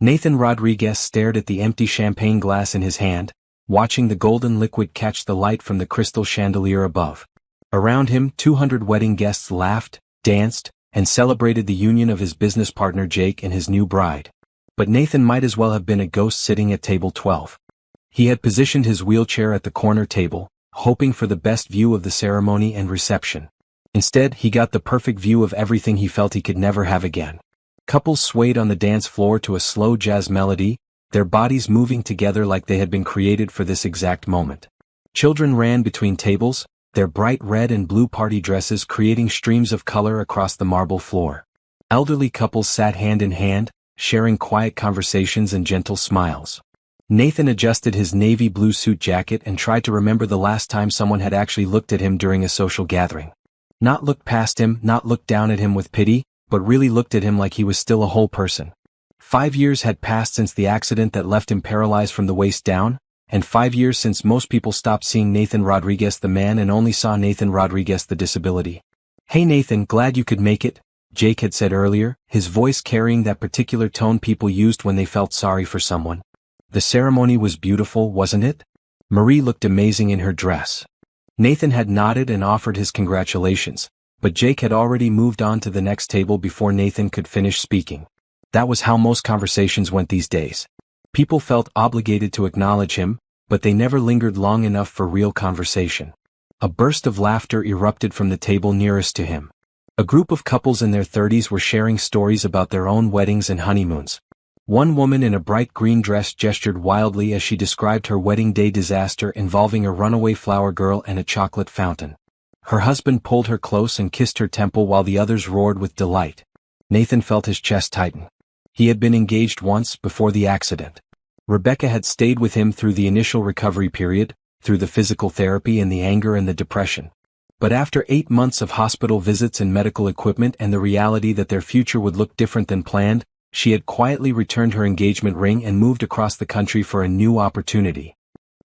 Nathan Rodriguez stared at the empty champagne glass in his hand, watching the golden liquid catch the light from the crystal chandelier above. Around him, 200 wedding guests laughed, danced, and celebrated the union of his business partner Jake and his new bride. But Nathan might as well have been a ghost sitting at table 12. He had positioned his wheelchair at the corner table, hoping for the best view of the ceremony and reception. Instead, he got the perfect view of everything he felt he could never have again. Couples swayed on the dance floor to a slow jazz melody, their bodies moving together like they had been created for this exact moment. Children ran between tables, their bright red and blue party dresses creating streams of color across the marble floor. Elderly couples sat hand in hand, sharing quiet conversations and gentle smiles. Nathan adjusted his navy blue suit jacket and tried to remember the last time someone had actually looked at him during a social gathering. Not looked past him, not looked down at him with pity, but really looked at him like he was still a whole person. 5 years had passed since the accident that left him paralyzed from the waist down, and 5 years since most people stopped seeing Nathan Rodriguez the man and only saw Nathan Rodriguez the disability. "Hey Nathan, glad you could make it," Jake had said earlier, his voice carrying that particular tone people used when they felt sorry for someone. The ceremony was beautiful, wasn't it? Marie looked amazing in her dress. Nathan had nodded and offered his congratulations, but Jake had already moved on to the next table before Nathan could finish speaking. That was how most conversations went these days. People felt obligated to acknowledge him, but they never lingered long enough for real conversation. A burst of laughter erupted from the table nearest to him. A group of couples in their 30s were sharing stories about their own weddings and honeymoons. One woman in a bright green dress gestured wildly as she described her wedding day disaster involving a runaway flower girl and a chocolate fountain. Her husband pulled her close and kissed her temple while the others roared with delight. Nathan felt his chest tighten. He had been engaged once before the accident. Rebecca had stayed with him through the initial recovery period, through the physical therapy and the anger and the depression. But after 8 months of hospital visits and medical equipment and the reality that their future would look different than planned, she had quietly returned her engagement ring and moved across the country for a new opportunity.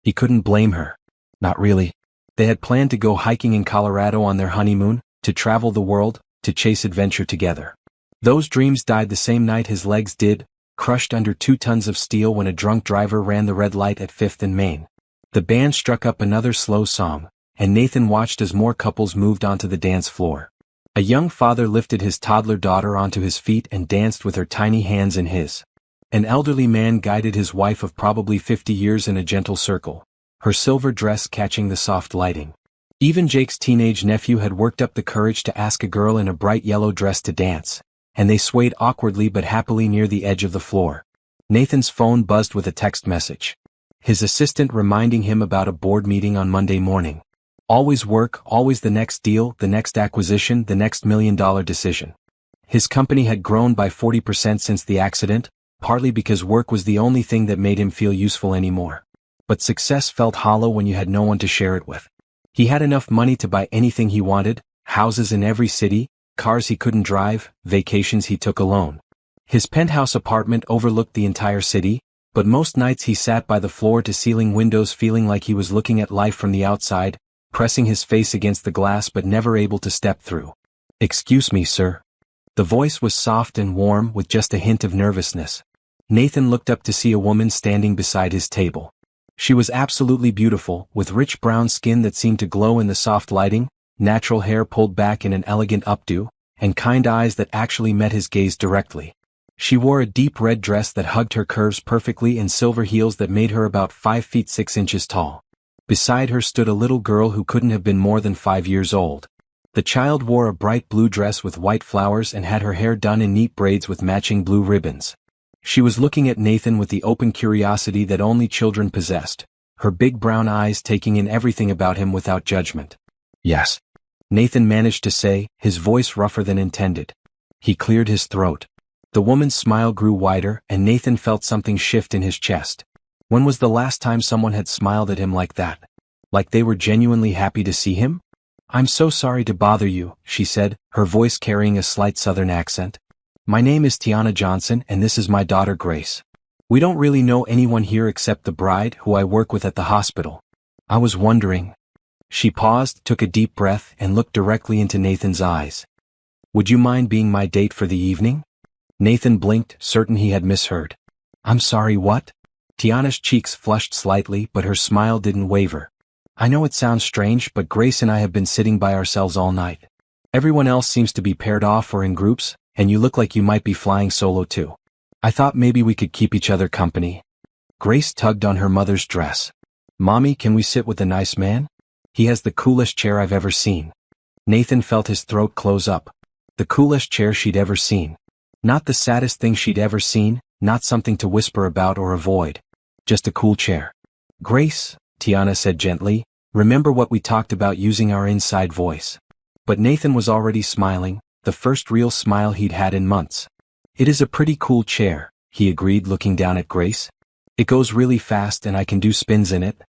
He couldn't blame her. Not really. They had planned to go hiking in Colorado on their honeymoon, to travel the world, to chase adventure together. Those dreams died the same night his legs did, crushed under 2 tons of steel when a drunk driver ran the red light at 5th and Main. The band struck up another slow song, and Nathan watched as more couples moved onto the dance floor. A young father lifted his toddler daughter onto his feet and danced with her tiny hands in his. An elderly man guided his wife of probably 50 years in a gentle circle, her silver dress catching the soft lighting. Even Jake's teenage nephew had worked up the courage to ask a girl in a bright yellow dress to dance, and they swayed awkwardly but happily near the edge of the floor. Nathan's phone buzzed with a text message. His assistant reminding him about a board meeting on Monday morning. Always work, always the next deal, the next acquisition, the next $1 million decision. His company had grown by 40% since the accident, partly because work was the only thing that made him feel useful anymore. But success felt hollow when you had no one to share it with. He had enough money to buy anything he wanted, houses in every city, cars he couldn't drive, vacations he took alone. His penthouse apartment overlooked the entire city, but most nights he sat by the floor-to-ceiling windows feeling like he was looking at life from the outside, pressing his face against the glass but never able to step through. "Excuse me, sir." The voice was soft and warm with just a hint of nervousness. Nathan looked up to see a woman standing beside his table. She was absolutely beautiful, with rich brown skin that seemed to glow in the soft lighting, natural hair pulled back in an elegant updo, and kind eyes that actually met his gaze directly. She wore a deep red dress that hugged her curves perfectly and silver heels that made her about 5 feet 6 inches tall. Beside her stood a little girl who couldn't have been more than 5 years old. The child wore a bright blue dress with white flowers and had her hair done in neat braids with matching blue ribbons. She was looking at Nathan with the open curiosity that only children possessed, her big brown eyes taking in everything about him without judgment. "Yes," Nathan managed to say, his voice rougher than intended. He cleared his throat. The woman's smile grew wider, and Nathan felt something shift in his chest. When was the last time someone had smiled at him like that? Like they were genuinely happy to see him? "I'm so sorry to bother you," she said, her voice carrying a slight southern accent. "My name is Tiana Johnson and this is my daughter Grace. We don't really know anyone here except the bride who I work with at the hospital. I was wondering." She paused, took a deep breath, and looked directly into Nathan's eyes. "Would you mind being my date for the evening?" Nathan blinked, certain he had misheard. I'm sorry, what? Tiana's cheeks flushed slightly, but her smile didn't waver. I know it sounds strange, but Grace and I have been sitting by ourselves all night. Everyone else seems to be paired off or in groups, and you look like you might be flying solo too. I thought maybe we could keep each other company. Grace tugged on her mother's dress. Mommy, can we sit with the nice man? He has the coolest chair I've ever seen. Nathan felt his throat close up. The coolest chair she'd ever seen. Not the saddest thing she'd ever seen, not something to whisper about or avoid. Just a cool chair. Grace, Tiana said gently, remember what we talked about using our inside voice. But Nathan was already smiling, the first real smile he'd had in months. It is a pretty cool chair, he agreed, looking down at Grace. It goes really fast and I can do spins in it.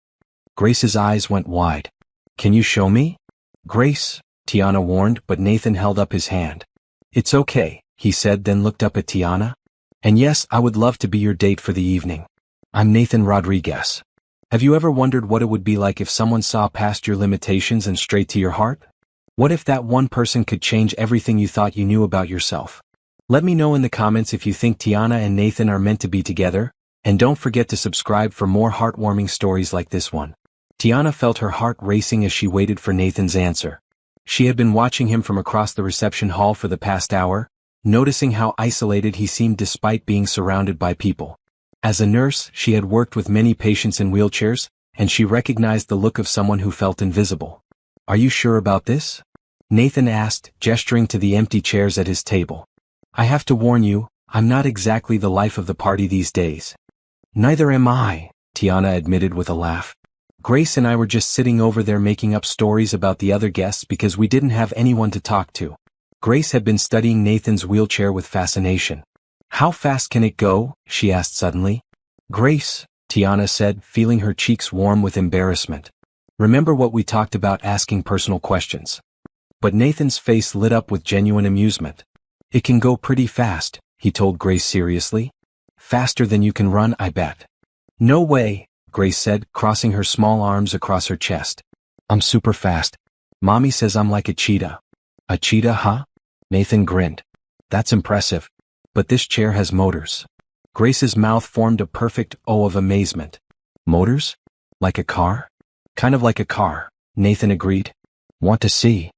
Grace's eyes went wide. Can you show me? Grace, Tiana warned, but Nathan held up his hand. It's okay, he said, then looked up at Tiana. And yes, I would love to be your date for the evening. I'm Nathan Rodriguez. Have you ever wondered what it would be like if someone saw past your limitations and straight to your heart? What if that one person could change everything you thought you knew about yourself? Let me know in the comments if you think Tiana and Nathan are meant to be together, and don't forget to subscribe for more heartwarming stories like this one. Tiana felt her heart racing as she waited for Nathan's answer. She had been watching him from across the reception hall for the past hour, noticing how isolated he seemed despite being surrounded by people. As a nurse, she had worked with many patients in wheelchairs, and she recognized the look of someone who felt invisible. Are you sure about this? Nathan asked, gesturing to the empty chairs at his table. I have to warn you, I'm not exactly the life of the party these days. Neither am I, Tiana admitted with a laugh. Grace and I were just sitting over there making up stories about the other guests because we didn't have anyone to talk to. Grace had been studying Nathan's wheelchair with fascination. How fast can it go? She asked suddenly. Grace, Tiana said, feeling her cheeks warm with embarrassment. Remember what we talked about, asking personal questions. But Nathan's face lit up with genuine amusement. It can go pretty fast, he told Grace seriously. Faster than you can run, I bet. No way, Grace said, crossing her small arms across her chest. I'm super fast. Mommy says I'm like a cheetah. A cheetah, huh? Nathan grinned. That's impressive. But this chair has motors. Grace's mouth formed a perfect O of amazement. Motors? Like a car? Kind of like a car, Nathan agreed. Want to see?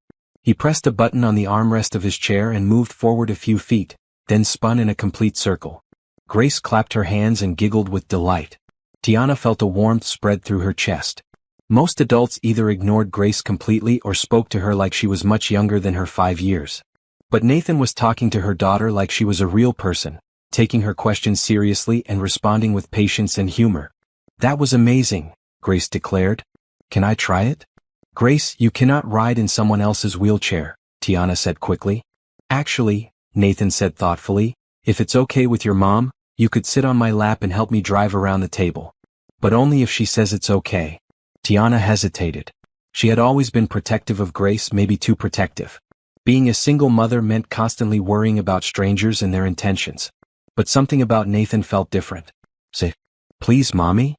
He pressed a button on the armrest of his chair and moved forward a few feet, then spun in a complete circle. Grace clapped her hands and giggled with delight. Tiana felt a warmth spread through her chest. Most adults either ignored Grace completely or spoke to her like she was much younger than her 5 years. But Nathan was talking to her daughter like she was a real person, taking her questions seriously and responding with patience and humor. That was amazing, Grace declared. Can I try it? Grace, you cannot ride in someone else's wheelchair, Tiana said quickly. Actually, Nathan said thoughtfully, if it's okay with your mom, you could sit on my lap and help me drive around the table. But only if she says it's okay. Tiana hesitated. She had always been protective of Grace, maybe too protective. Being a single mother meant constantly worrying about strangers and their intentions. But something about Nathan felt different. Say, please, Mommy?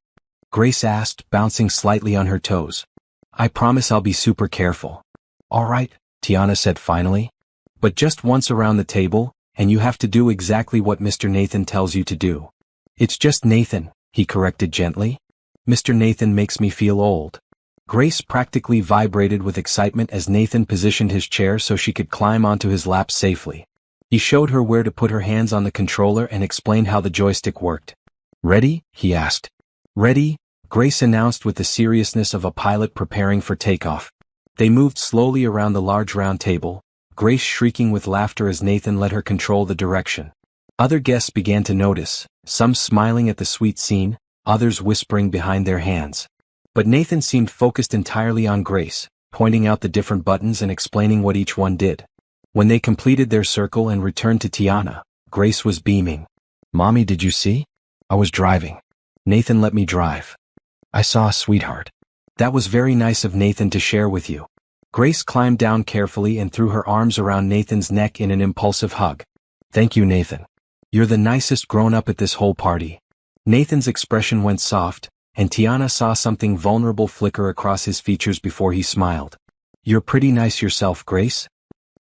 Grace asked, bouncing slightly on her toes. I promise I'll be super careful. All right, Tiana said finally. But just once around the table, and you have to do exactly what Mr. Nathan tells you to do. It's just Nathan, he corrected gently. Mr. Nathan makes me feel old. Grace practically vibrated with excitement as Nathan positioned his chair so she could climb onto his lap safely. He showed her where to put her hands on the controller and explained how the joystick worked. Ready? He asked. Ready? Grace announced with the seriousness of a pilot preparing for takeoff. They moved slowly around the large round table, Grace shrieking with laughter as Nathan let her control the direction. Other guests began to notice, some smiling at the sweet scene, others whispering behind their hands. But Nathan seemed focused entirely on Grace, pointing out the different buttons and explaining what each one did. When they completed their circle and returned to Tiana, Grace was beaming. Mommy, did you see? I was driving. Nathan let me drive. I saw a sweetheart. That was very nice of Nathan to share with you. Grace climbed down carefully and threw her arms around Nathan's neck in an impulsive hug. Thank you, Nathan. You're the nicest grown-up at this whole party. Nathan's expression went soft, and Tiana saw something vulnerable flicker across his features before he smiled. You're pretty nice yourself, Grace.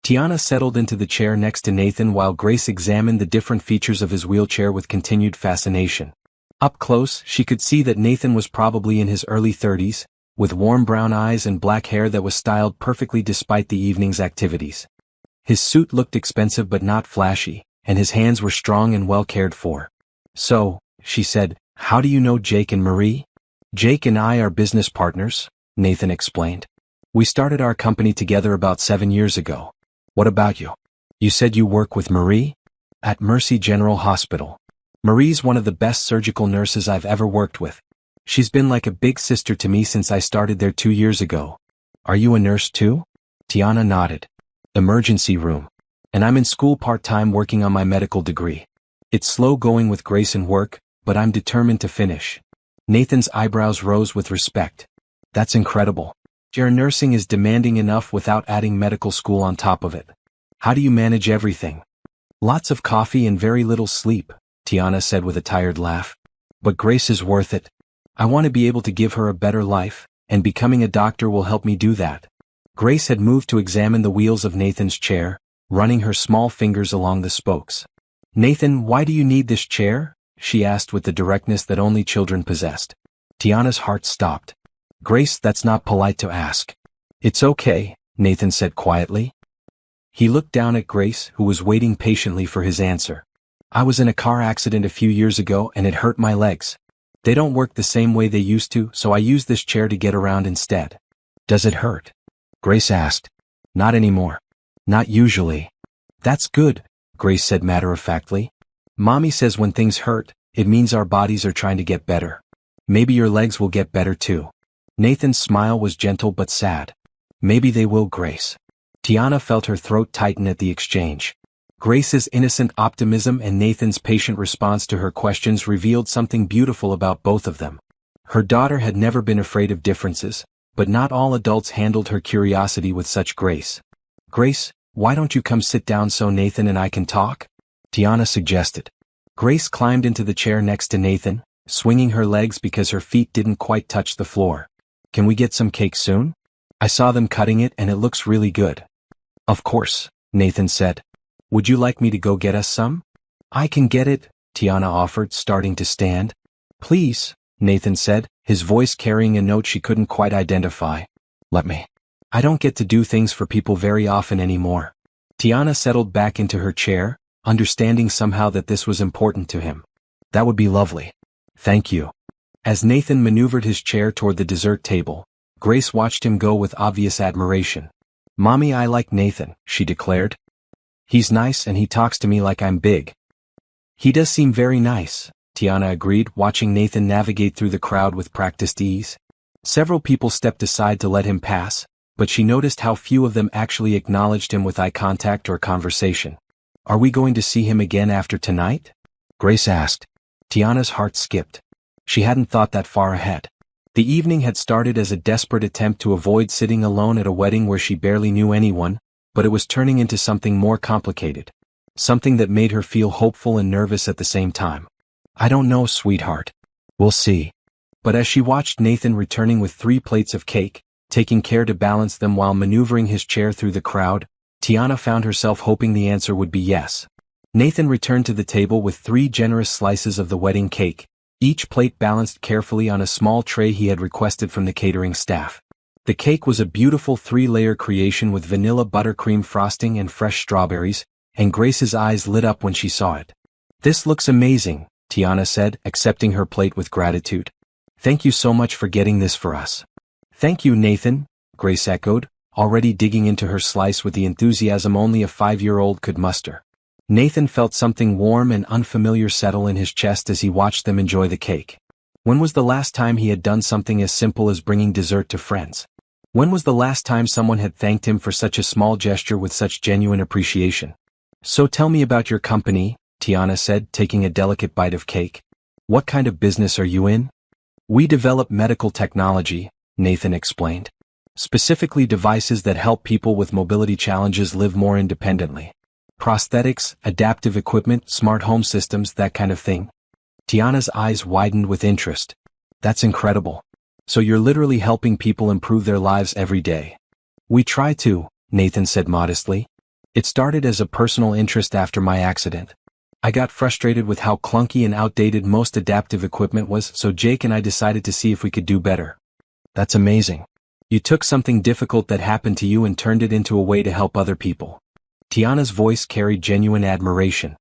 Tiana settled into the chair next to Nathan while Grace examined the different features of his wheelchair with continued fascination. Up close, she could see that Nathan was probably in his early 30s, with warm brown eyes and black hair that was styled perfectly despite the evening's activities. His suit looked expensive but not flashy, and his hands were strong and well cared for. "So," she said, "how do you know Jake and Marie?" "Jake and I are business partners," Nathan explained. "We started our company together about 7 years ago. What about you? You said you work with Marie?" "At Mercy General Hospital. Marie's one of the best surgical nurses I've ever worked with. She's been like a big sister to me since I started there 2 years ago." "Are you a nurse too?" Tiana nodded. "Emergency room. And I'm in school part-time working on my medical degree. It's slow going with Grace and work, but I'm determined to finish." Nathan's eyebrows rose with respect. "That's incredible. Your nursing is demanding enough without adding medical school on top of it. How do you manage everything?" "Lots of coffee and very little sleep," Tiana said with a tired laugh. "But Grace is worth it. I want to be able to give her a better life, and becoming a doctor will help me do that." Grace had moved to examine the wheels of Nathan's chair, running her small fingers along the spokes. "Nathan, why do you need this chair?" she asked with the directness that only children possessed. Tiana's heart stopped. "Grace, that's not polite to ask." "It's okay," Nathan said quietly. He looked down at Grace, who was waiting patiently for his answer. "I was in a car accident a few years ago and it hurt my legs. They don't work the same way they used to, so I use this chair to get around instead." "Does it hurt?" Grace asked. "Not anymore. Not usually." "That's good," Grace said matter-of-factly. "Mommy says when things hurt, it means our bodies are trying to get better. Maybe your legs will get better too." Nathan's smile was gentle but sad. "Maybe they will, Grace." Tiana felt her throat tighten at the exchange. Grace's innocent optimism and Nathan's patient response to her questions revealed something beautiful about both of them. Her daughter had never been afraid of differences, but not all adults handled her curiosity with such grace. "Grace, why don't you come sit down so Nathan and I can talk?" Tiana suggested. Grace climbed into the chair next to Nathan, swinging her legs because her feet didn't quite touch the floor. "Can we get some cake soon? I saw them cutting it and it looks really good." "Of course," Nathan said. "Would you like me to go get us some?" "I can get it," Tiana offered, starting to stand. "Please," Nathan said, his voice carrying a note she couldn't quite identify. "Let me. I don't get to do things for people very often anymore." Tiana settled back into her chair, understanding somehow that this was important to him. "That would be lovely. Thank you." As Nathan maneuvered his chair toward the dessert table, Grace watched him go with obvious admiration. "Mommy, I like Nathan," she declared. "He's nice and he talks to me like I'm big." "He does seem very nice," Tiana agreed, watching Nathan navigate through the crowd with practiced ease. Several people stepped aside to let him pass, but she noticed how few of them actually acknowledged him with eye contact or conversation. "Are we going to see him again after tonight?" Grace asked. Tiana's heart skipped. She hadn't thought that far ahead. The evening had started as a desperate attempt to avoid sitting alone at a wedding where she barely knew anyone, but it was turning into something more complicated. Something that made her feel hopeful and nervous at the same time. "I don't know, sweetheart. We'll see." But as she watched Nathan returning with 3 plates of cake, taking care to balance them while maneuvering his chair through the crowd, Tiana found herself hoping the answer would be yes. Nathan returned to the table with 3 generous slices of the wedding cake, each plate balanced carefully on a small tray he had requested from the catering staff. The cake was a beautiful 3-layer creation with vanilla buttercream frosting and fresh strawberries, and Grace's eyes lit up when she saw it. "This looks amazing," Tiana said, accepting her plate with gratitude. "Thank you so much for getting this for us." "Thank you, Nathan," Grace echoed, already digging into her slice with the enthusiasm only a 5-year-old could muster. Nathan felt something warm and unfamiliar settle in his chest as he watched them enjoy the cake. When was the last time he had done something as simple as bringing dessert to friends? When was the last time someone had thanked him for such a small gesture with such genuine appreciation? "So tell me about your company," Tiana said, taking a delicate bite of cake. "What kind of business are you in?" "We develop medical technology," Nathan explained. "Specifically devices that help people with mobility challenges live more independently. Prosthetics, adaptive equipment, smart home systems, that kind of thing." Tiana's eyes widened with interest. "That's incredible. So you're literally helping people improve their lives every day." "We try to," Nathan said modestly. It started as a personal interest after my accident. I got frustrated with how clunky and outdated most adaptive equipment was, so Jake and I decided to see if we could do better. That's amazing. You took something difficult that happened to you and turned it into a way to help other people. Tiana's voice carried genuine admiration.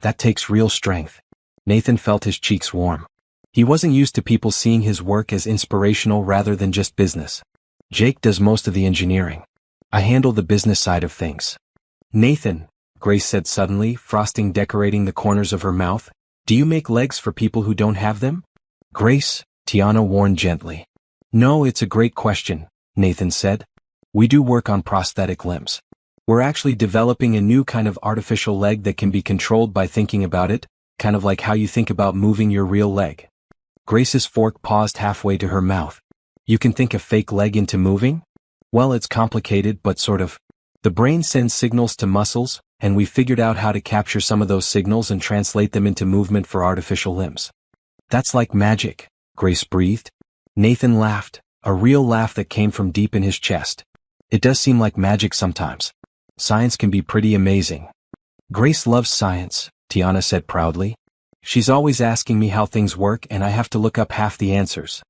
That takes real strength. Nathan felt his cheeks warm. He wasn't used to people seeing his work as inspirational rather than just business. Jake does most of the engineering. I handle the business side of things. Nathan, Grace said suddenly, frosting decorating the corners of her mouth, do you make legs for people who don't have them? Grace, Tiana warned gently. No, it's a great question, Nathan said. We do work on prosthetic limbs. We're actually developing a new kind of artificial leg that can be controlled by thinking about it, kind of like how you think about moving your real leg. Grace's fork paused halfway to her mouth. You can think a fake leg into moving? Well, it's complicated, but sort of. The brain sends signals to muscles, and we figured out how to capture some of those signals and translate them into movement for artificial limbs. That's like magic, Grace breathed. Nathan laughed, a real laugh that came from deep in his chest. It does seem like magic sometimes. Science can be pretty amazing. Grace loves science, Tiana said proudly. She's always asking me how things work and I have to look up half the answers.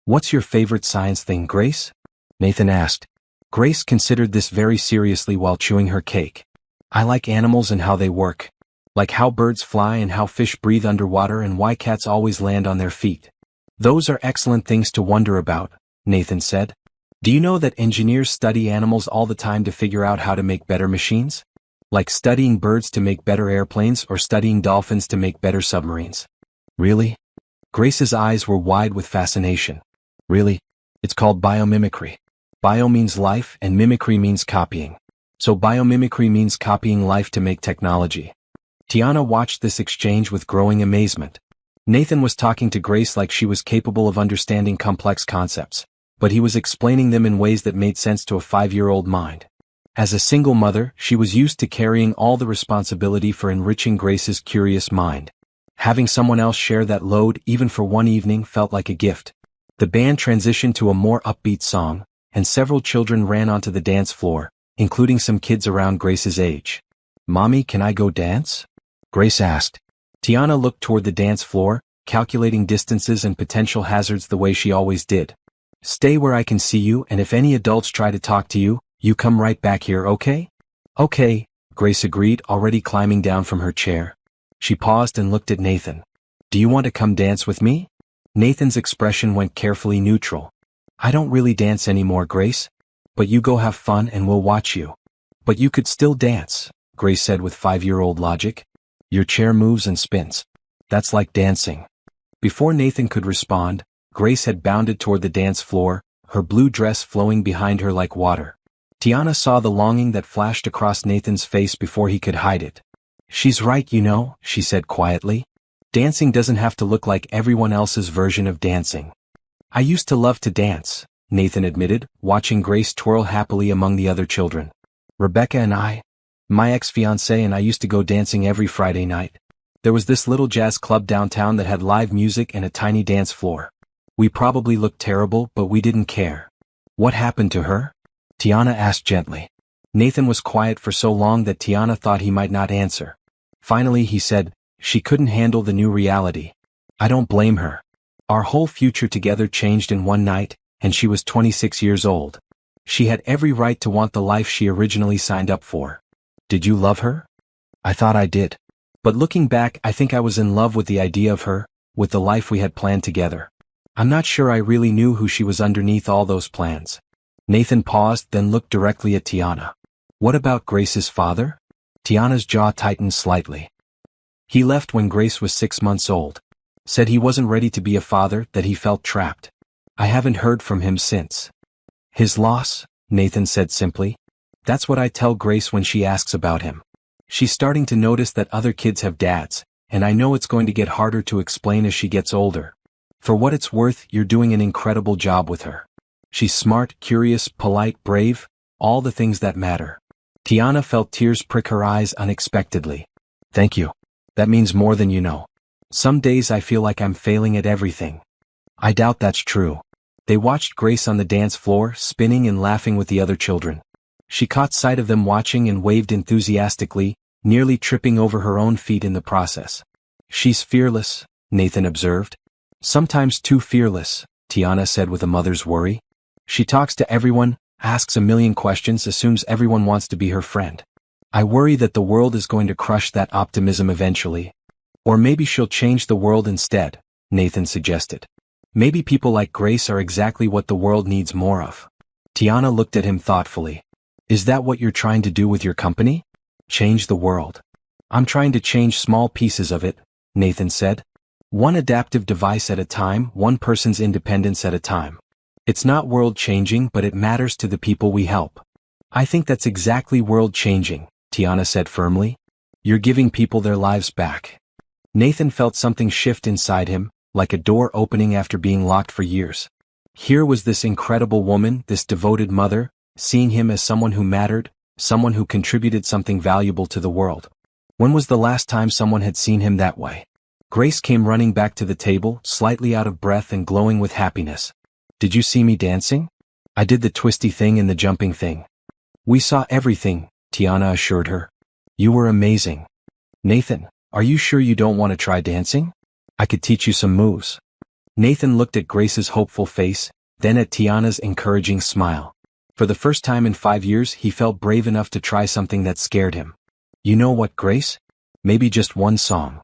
What's your favorite science thing, Grace? Nathan asked. Grace considered this very seriously while chewing her cake. I like animals and how they work. Like how birds fly and how fish breathe underwater and why cats always land on their feet. Those are excellent things to wonder about, Nathan said. Do you know that engineers study animals all the time to figure out how to make better machines? Like studying birds to make better airplanes or studying dolphins to make better submarines. Really? Grace's eyes were wide with fascination. Really? It's called biomimicry. Bio means life and mimicry means copying. So biomimicry means copying life to make technology. Tiana watched this exchange with growing amazement. Nathan was talking to Grace like she was capable of understanding complex concepts, but he was explaining them in ways that made sense to a 5-year-old mind. As a single mother, she was used to carrying all the responsibility for enriching Grace's curious mind. Having someone else share that load even for one evening felt like a gift. The band transitioned to a more upbeat song, and several children ran onto the dance floor, including some kids around Grace's age. Mommy, can I go dance? Grace asked. Tiana looked toward the dance floor, calculating distances and potential hazards the way she always did. Stay where I can see you, and if any adults try to talk to you, you come right back here, okay? Okay, Grace agreed, already climbing down from her chair. She paused and looked at Nathan. Do you want to come dance with me? Nathan's expression went carefully neutral. I don't really dance anymore, Grace. But you go have fun and we'll watch you. But you could still dance, Grace said with 5-year-old logic. Your chair moves and spins. That's like dancing. Before Nathan could respond, Grace had bounded toward the dance floor, her blue dress flowing behind her like water. Tiana saw the longing that flashed across Nathan's face before he could hide it. She's right, you know, she said quietly. Dancing doesn't have to look like everyone else's version of dancing. I used to love to dance, Nathan admitted, watching Grace twirl happily among the other children. Rebecca and my ex-fiancée and I used to go dancing every Friday night. There was this little jazz club downtown that had live music and a tiny dance floor. We probably looked terrible, but we didn't care. What happened to her? Tiana asked gently. Nathan was quiet for so long that Tiana thought he might not answer. Finally he said, she couldn't handle the new reality. I don't blame her. Our whole future together changed in one night, and she was 26 years old. She had every right to want the life she originally signed up for. Did you love her? I thought I did. But looking back, I think I was in love with the idea of her, with the life we had planned together. I'm not sure I really knew who she was underneath all those plans. Nathan paused, then looked directly at Tiana. What about Grace's father? Tiana's jaw tightened slightly. He left when Grace was 6 months old. Said he wasn't ready to be a father, that he felt trapped. I haven't heard from him since. His loss, Nathan said simply. That's what I tell Grace when she asks about him. She's starting to notice that other kids have dads, and I know it's going to get harder to explain as she gets older. For what it's worth, you're doing an incredible job with her. She's smart, curious, polite, brave, all the things that matter. Tiana felt tears prick her eyes unexpectedly. Thank you. That means more than you know. Some days I feel like I'm failing at everything. I doubt that's true. They watched Grace on the dance floor, spinning and laughing with the other children. She caught sight of them watching and waved enthusiastically, nearly tripping over her own feet in the process. "She's fearless," Nathan observed. "Sometimes too fearless," Tiana said with a mother's worry. "She talks to everyone, asks a million questions, assumes everyone wants to be her friend. I worry that the world is going to crush that optimism eventually. Or maybe she'll change the world instead," Nathan suggested. "Maybe people like Grace are exactly what the world needs more of." Tiana looked at him thoughtfully. "Is that what you're trying to do with your company? Change the world?" "I'm trying to change small pieces of it," Nathan said. "One adaptive device at a time, one person's independence at a time. It's not world-changing, but it matters to the people we help." "I think that's exactly world-changing," Tiana said firmly. "You're giving people their lives back." Nathan felt something shift inside him, like a door opening after being locked for years. Here was this incredible woman, this devoted mother, seeing him as someone who mattered, someone who contributed something valuable to the world. When was the last time someone had seen him that way? Grace came running back to the table, slightly out of breath and glowing with happiness. "Did you see me dancing? I did the twisty thing and the jumping thing." "We saw everything," Tiana assured her. "You were amazing." "Nathan, are you sure you don't want to try dancing? I could teach you some moves." Nathan looked at Grace's hopeful face, then at Tiana's encouraging smile. For the first time in 5 years he felt brave enough to try something that scared him. "You know what, Grace? Maybe just one song."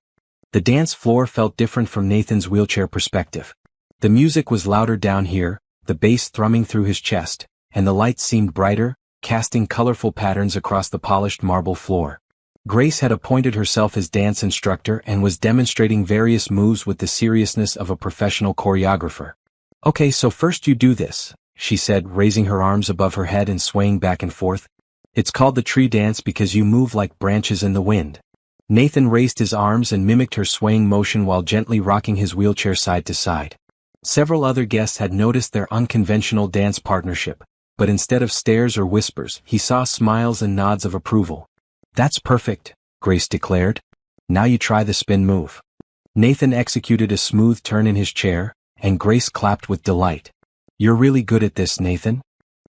The dance floor felt different from Nathan's wheelchair perspective. The music was louder down here, the bass thrumming through his chest, and the lights seemed brighter, casting colorful patterns across the polished marble floor. Grace had appointed herself as dance instructor and was demonstrating various moves with the seriousness of a professional choreographer. "Okay, so first you do this," she said, raising her arms above her head and swaying back and forth. "It's called the tree dance because you move like branches in the wind." Nathan raised his arms and mimicked her swaying motion while gently rocking his wheelchair side to side. Several other guests had noticed their unconventional dance partnership, but instead of stares or whispers, he saw smiles and nods of approval. "That's perfect," Grace declared. "Now you try the spin move." Nathan executed a smooth turn in his chair, and Grace clapped with delight. "You're really good at this, Nathan."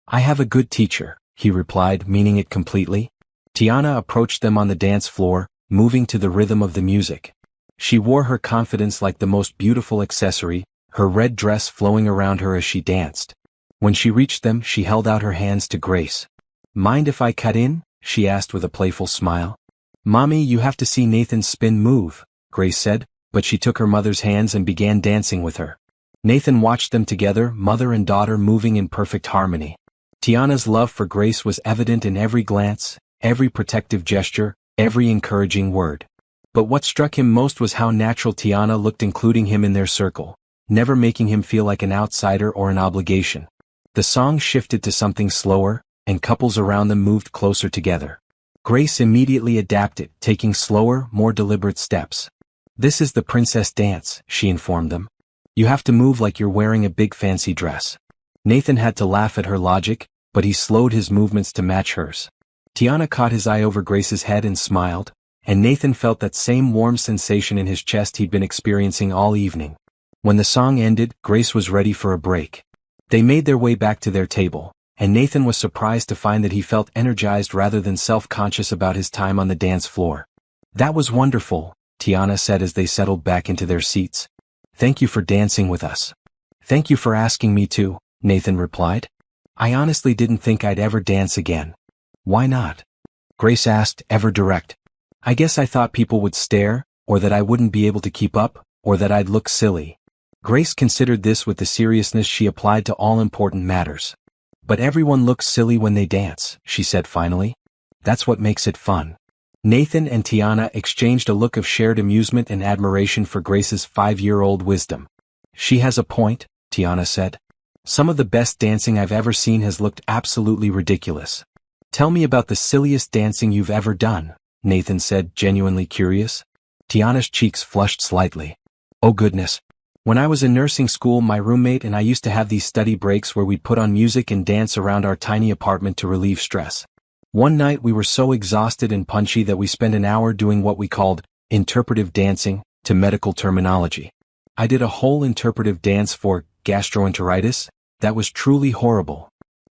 "I have a good teacher," he replied, meaning it completely. Tiana approached them on the dance floor, moving to the rhythm of the music. She wore her confidence like the most beautiful accessory, her red dress flowing around her as she danced. When she reached them, she held out her hands to Grace. "Mind if I cut in?" she asked with a playful smile. "Mommy, you have to see Nathan's spin move," Grace said, but she took her mother's hands and began dancing with her. Nathan watched them together, mother and daughter moving in perfect harmony. Tiana's love for Grace was evident in every glance, every protective gesture, every encouraging word. But what struck him most was how natural Tiana looked, including him in their circle, never making him feel like an outsider or an obligation. The song shifted to something slower, and couples around them moved closer together. Grace immediately adapted, taking slower, more deliberate steps. "This is the princess dance," she informed them. "You have to move like you're wearing a big fancy dress." Nathan had to laugh at her logic, but he slowed his movements to match hers. Tiana caught his eye over Grace's head and smiled, and Nathan felt that same warm sensation in his chest he'd been experiencing all evening. When the song ended, Grace was ready for a break. They made their way back to their table, and Nathan was surprised to find that he felt energized rather than self-conscious about his time on the dance floor. "That was wonderful," Tiana said as they settled back into their seats. "Thank you for dancing with us." "Thank you for asking me to," Nathan replied. "I honestly didn't think I'd ever dance again." "Why not?" Grace asked, ever direct. "I guess I thought people would stare, or that I wouldn't be able to keep up, or that I'd look silly." Grace considered this with the seriousness she applied to all important matters. "But everyone looks silly when they dance," she said finally. "That's what makes it fun." Nathan and Tiana exchanged a look of shared amusement and admiration for Grace's 5-year-old wisdom. "She has a point," Tiana said. "Some of the best dancing I've ever seen has looked absolutely ridiculous." "Tell me about the silliest dancing you've ever done," Nathan said, genuinely curious. Tiana's cheeks flushed slightly. "Oh goodness. When I was in nursing school, my roommate and I used to have these study breaks where we'd put on music and dance around our tiny apartment to relieve stress. One night we were so exhausted and punchy that we spent an hour doing what we called interpretive dancing, to medical terminology. I did a whole interpretive dance for gastroenteritis. That was truly horrible."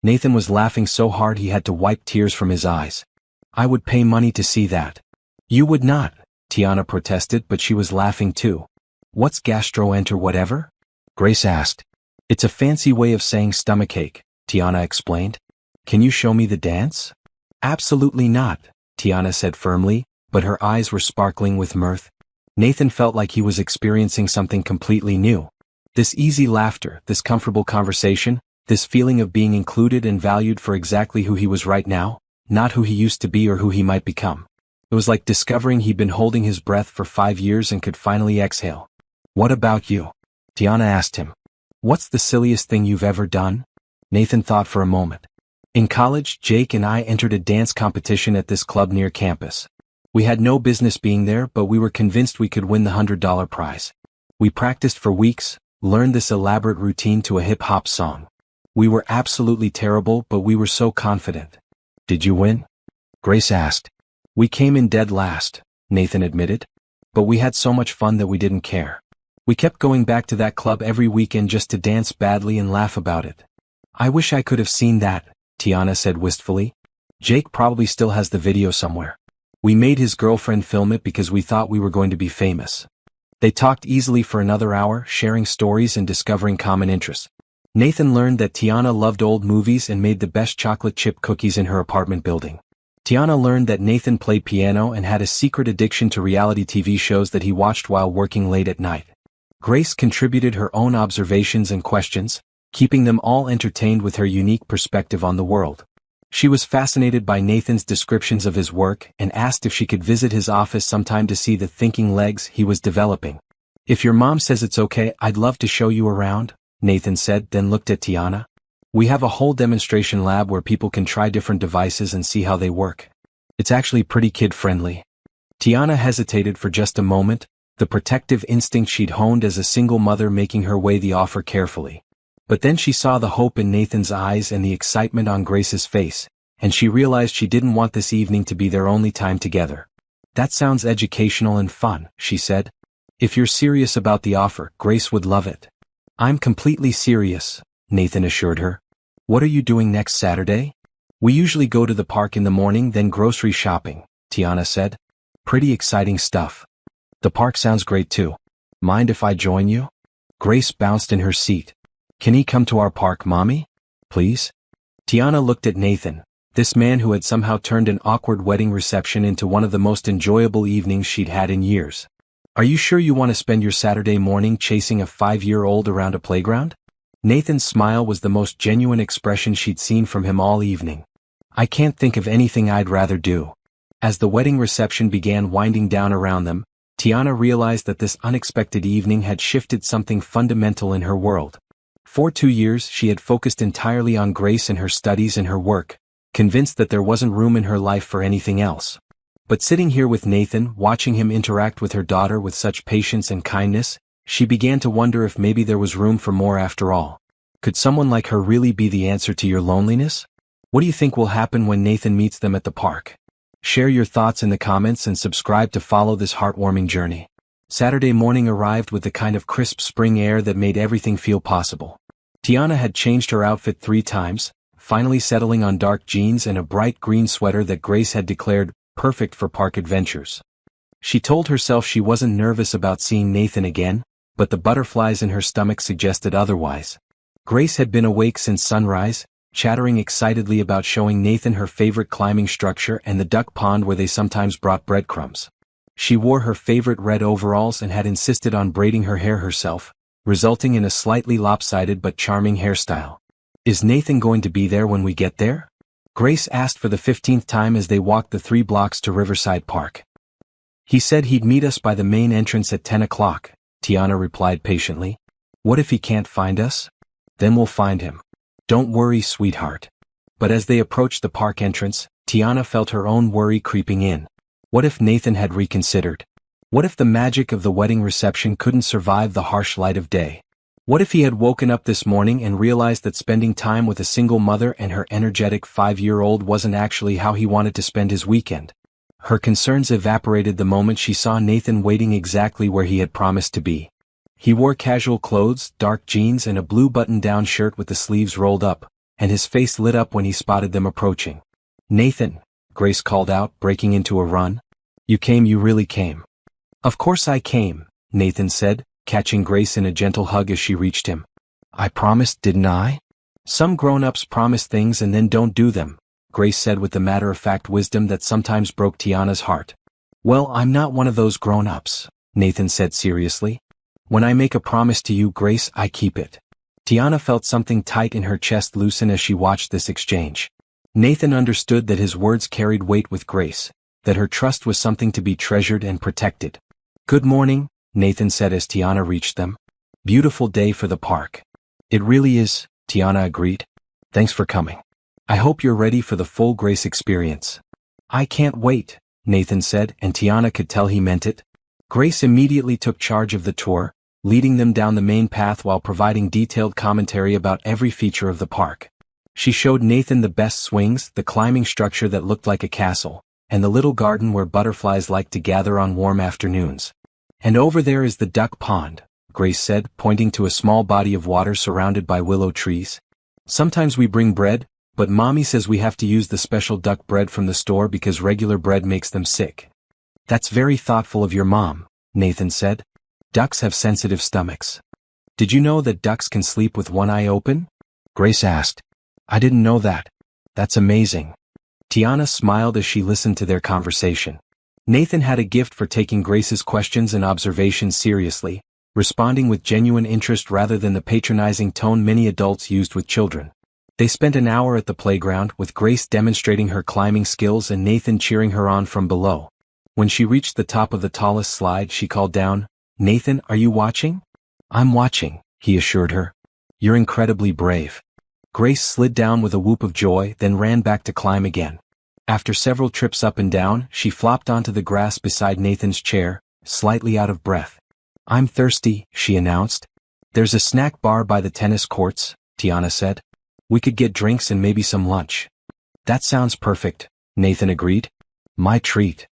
Nathan was laughing so hard he had to wipe tears from his eyes. I would pay money to see that. You would not, Tiana protested, but she was laughing too. What's gastroenter whatever? Grace asked. It's a fancy way of saying stomachache, Tiana explained. Can you show me the dance? Absolutely not, Tiana said firmly, but her eyes were sparkling with mirth. Nathan felt like he was experiencing something completely new. This easy laughter, this comfortable conversation, this feeling of being included and valued for exactly who he was right now, not who he used to be or who he might become. It was like discovering he'd been holding his breath for 5 years and could finally exhale. What about you? Tiana asked him. What's the silliest thing you've ever done? Nathan thought for a moment. In college, Jake and I entered a dance competition at this club near campus. We had no business being there, but we were convinced we could win the $100 prize. We practiced for weeks, learned this elaborate routine to a hip-hop song. We were absolutely terrible, but we were so confident. Did you win? Grace asked. We came in dead last, Nathan admitted. But we had so much fun that we didn't care. We kept going back to that club every weekend just to dance badly and laugh about it. I wish I could have seen that, Tiana said wistfully. Jake probably still has the video somewhere. We made his girlfriend film it because we thought we were going to be famous. They talked easily for another hour, sharing stories and discovering common interests. Nathan learned that Tiana loved old movies and made the best chocolate chip cookies in her apartment building. Tiana learned that Nathan played piano and had a secret addiction to reality TV shows that he watched while working late at night. Grace contributed her own observations and questions, keeping them all entertained with her unique perspective on the world. She was fascinated by Nathan's descriptions of his work and asked if she could visit his office sometime to see the thinking legs he was developing. If your mom says it's okay, I'd love to show you around, Nathan said, then looked at Tiana. We have a whole demonstration lab where people can try different devices and see how they work. It's actually pretty kid-friendly. Tiana hesitated for just a moment, the protective instinct she'd honed as a single mother making her weigh the offer carefully. But then she saw the hope in Nathan's eyes and the excitement on Grace's face, and she realized she didn't want this evening to be their only time together. That sounds educational and fun, she said. If you're serious about the offer, Grace would love it. I'm completely serious, Nathan assured her. What are you doing next Saturday? We usually go to the park in the morning, then grocery shopping, Tiana said. Pretty exciting stuff. The park sounds great too. Mind if I join you? Grace bounced in her seat. Can he come to our park, Mommy? Please? Tiana looked at Nathan, this man who had somehow turned an awkward wedding reception into one of the most enjoyable evenings she'd had in years. Are you sure you want to spend your Saturday morning chasing a 5-year-old around a playground? Nathan's smile was the most genuine expression she'd seen from him all evening. I can't think of anything I'd rather do. As the wedding reception began winding down around them, Tiana realized that this unexpected evening had shifted something fundamental in her world. For 2 years she had focused entirely on Grace and her studies and her work, convinced that there wasn't room in her life for anything else. But sitting here with Nathan, watching him interact with her daughter with such patience and kindness, she began to wonder if maybe there was room for more after all. Could someone like her really be the answer to your loneliness? What do you think will happen when Nathan meets them at the park? Share your thoughts in the comments and subscribe to follow this heartwarming journey. Saturday morning arrived with the kind of crisp spring air that made everything feel possible. Tiana had changed her outfit 3 times, finally settling on dark jeans and a bright green sweater that Grace had declared perfect for park adventures. She told herself she wasn't nervous about seeing Nathan again, but the butterflies in her stomach suggested otherwise. Grace had been awake since sunrise, chattering excitedly about showing Nathan her favorite climbing structure and the duck pond where they sometimes brought breadcrumbs. She wore her favorite red overalls and had insisted on braiding her hair herself, resulting in a slightly lopsided but charming hairstyle. Is Nathan going to be there when we get there? Grace asked for the 15th time as they walked the 3 blocks to Riverside Park. He said he'd meet us by the main entrance at 10 o'clock, Tiana replied patiently. What if he can't find us? Then we'll find him. Don't worry, sweetheart. But as they approached the park entrance, Tiana felt her own worry creeping in. What if Nathan had reconsidered? What if the magic of the wedding reception couldn't survive the harsh light of day? What if he had woken up this morning and realized that spending time with a single mother and her energetic 5-year-old wasn't actually how he wanted to spend his weekend? Her concerns evaporated the moment she saw Nathan waiting exactly where he had promised to be. He wore casual clothes, dark jeans and a blue button-down shirt with the sleeves rolled up, and his face lit up when he spotted them approaching. "Nathan," Grace called out, breaking into a run. "You came, you really came." "Of course I came," Nathan said, catching Grace in a gentle hug as she reached him. "I promised, didn't I?" "Some grown-ups promise things and then don't do them," Grace said with the matter-of-fact wisdom that sometimes broke Tiana's heart. "Well, I'm not one of those grown-ups," Nathan said seriously. "When I make a promise to you, Grace, I keep it." Tiana felt something tight in her chest loosen as she watched this exchange. Nathan understood that his words carried weight with Grace, that her trust was something to be treasured and protected. "Good morning," Nathan said as Tiana reached them. "Beautiful day for the park." "It really is," Tiana agreed. "Thanks for coming. I hope you're ready for the full Grace experience." "I can't wait," Nathan said, and Tiana could tell he meant it. Grace immediately took charge of the tour, leading them down the main path while providing detailed commentary about every feature of the park. She showed Nathan the best swings, the climbing structure that looked like a castle, and the little garden where butterflies like to gather on warm afternoons. "And over there is the duck pond," Grace said, pointing to a small body of water surrounded by willow trees. "Sometimes we bring bread, but Mommy says we have to use the special duck bread from the store because regular bread makes them sick." "That's very thoughtful of your mom," Nathan said. "Ducks have sensitive stomachs." "Did you know that ducks can sleep with one eye open?" Grace asked. "I didn't know that. That's amazing." Tiana smiled as she listened to their conversation. Nathan had a gift for taking Grace's questions and observations seriously, responding with genuine interest rather than the patronizing tone many adults used with children. They spent an hour at the playground, with Grace demonstrating her climbing skills and Nathan cheering her on from below. When she reached the top of the tallest slide, she called down, "Nathan, are you watching?" "I'm watching," he assured her. "You're incredibly brave." Grace slid down with a whoop of joy, then ran back to climb again. After several trips up and down, she flopped onto the grass beside Nathan's chair, slightly out of breath. "I'm thirsty," she announced. "There's a snack bar by the tennis courts," Tiana said. "We could get drinks and maybe some lunch." "That sounds perfect," Nathan agreed. "My treat."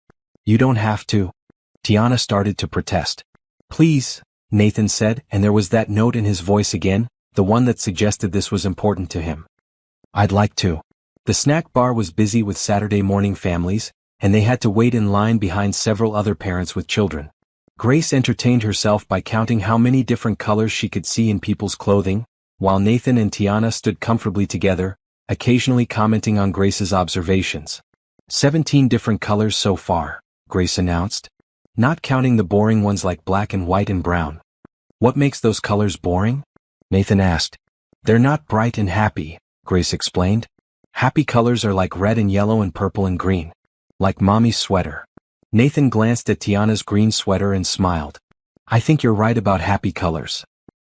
"You don't have to." Tiana started to protest. "Please," Nathan said, and there was that note in his voice again, the one that suggested this was important to him. "I'd like to." The snack bar was busy with Saturday morning families, and they had to wait in line behind several other parents with children. Grace entertained herself by counting how many different colors she could see in people's clothing, while Nathan and Tiana stood comfortably together, occasionally commenting on Grace's observations. 17 different colors so far, Grace announced. "Not counting the boring ones like black and white and brown." "What makes those colors boring?" Nathan asked. "They're not bright and happy," Grace explained. "Happy colors are like red and yellow and purple and green. Like Mommy's sweater." Nathan glanced at Tiana's green sweater and smiled. "I think you're right about happy colors."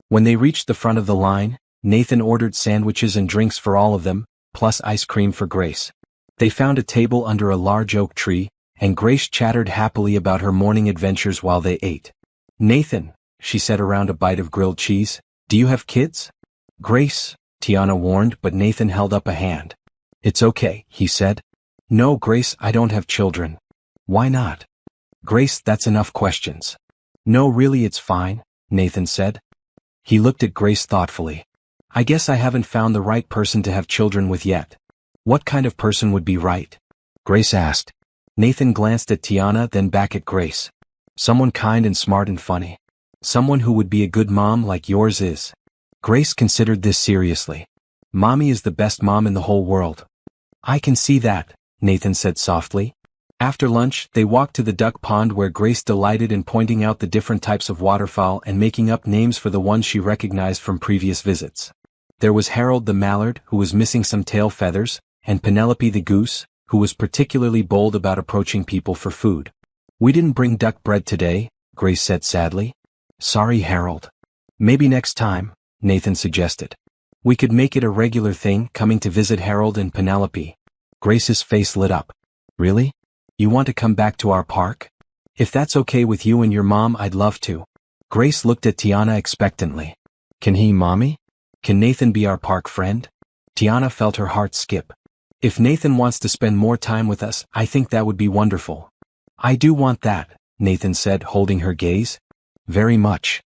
When they reached the front of the line, Nathan ordered sandwiches and drinks for all of them, plus ice cream for Grace. They found a table under a large oak tree, and Grace chattered happily about her morning adventures while they ate. "Nathan," she said around a bite of grilled cheese, "do you have kids?" "Grace," Tiana warned, but Nathan held up a hand. "It's okay," he said. "No, Grace, I don't have children." "Why not?" "Grace, that's enough questions." "No, really, it's fine," Nathan said. He looked at Grace thoughtfully. "I guess I haven't found the right person to have children with yet." "What kind of person would be right?" Grace asked. Nathan glanced at Tiana, then back at Grace. "Someone kind and smart and funny. Someone who would be a good mom like yours is." Grace considered this seriously. "Mommy is the best mom in the whole world." "I can see that," Nathan said softly. After lunch, they walked to the duck pond where Grace delighted in pointing out the different types of waterfowl and making up names for the ones she recognized from previous visits. There was Harold the mallard, who was missing some tail feathers, and Penelope the goose, who was particularly bold about approaching people for food. "We didn't bring duck bread today," Grace said sadly. "Sorry, Harold." "Maybe next time," Nathan suggested. "We could make it a regular thing, coming to visit Harold and Penelope." Grace's face lit up. "Really? You want to come back to our park?" "If that's okay with you and your mom, I'd love to." Grace looked at Tiana expectantly. "Can he, Mommy? Can Nathan be our park friend?" Tiana felt her heart skip. "If Nathan wants to spend more time with us, I think that would be wonderful." "I do want that," Nathan said, holding her gaze. "Very much."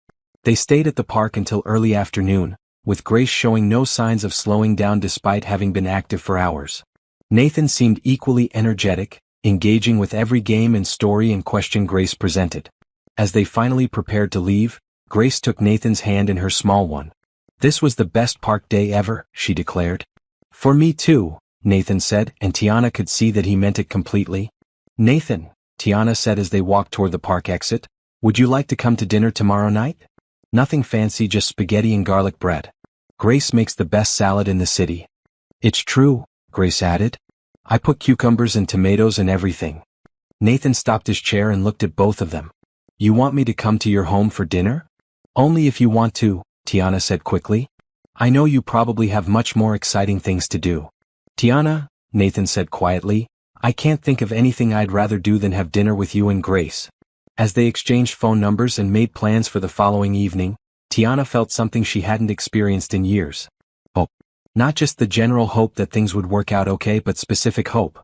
They stayed at the park until early afternoon, with Grace showing no signs of slowing down despite having been active for hours. Nathan seemed equally energetic, engaging with every game and story and question Grace presented. As they finally prepared to leave, Grace took Nathan's hand in her small one. "This was the best park day ever," she declared. "For me too," Nathan said, and Tiana could see that he meant it completely. "Nathan," Tiana said as they walked toward the park exit, "would you like to come to dinner tomorrow night? Nothing fancy, just spaghetti and garlic bread. Grace makes the best salad in the city." "It's true," Grace added. "I put cucumbers and tomatoes and everything." Nathan stopped his chair and looked at both of them. "You want me to come to your home for dinner?" "Only if you want to," Tiana said quickly. "I know you probably have much more exciting things to do." "Tiana," Nathan said quietly, "I can't think of anything I'd rather do than have dinner with you and Grace." As they exchanged phone numbers and made plans for the following evening, Tiana felt something she hadn't experienced in years. Hope. Not just the general hope that things would work out okay, but specific hope.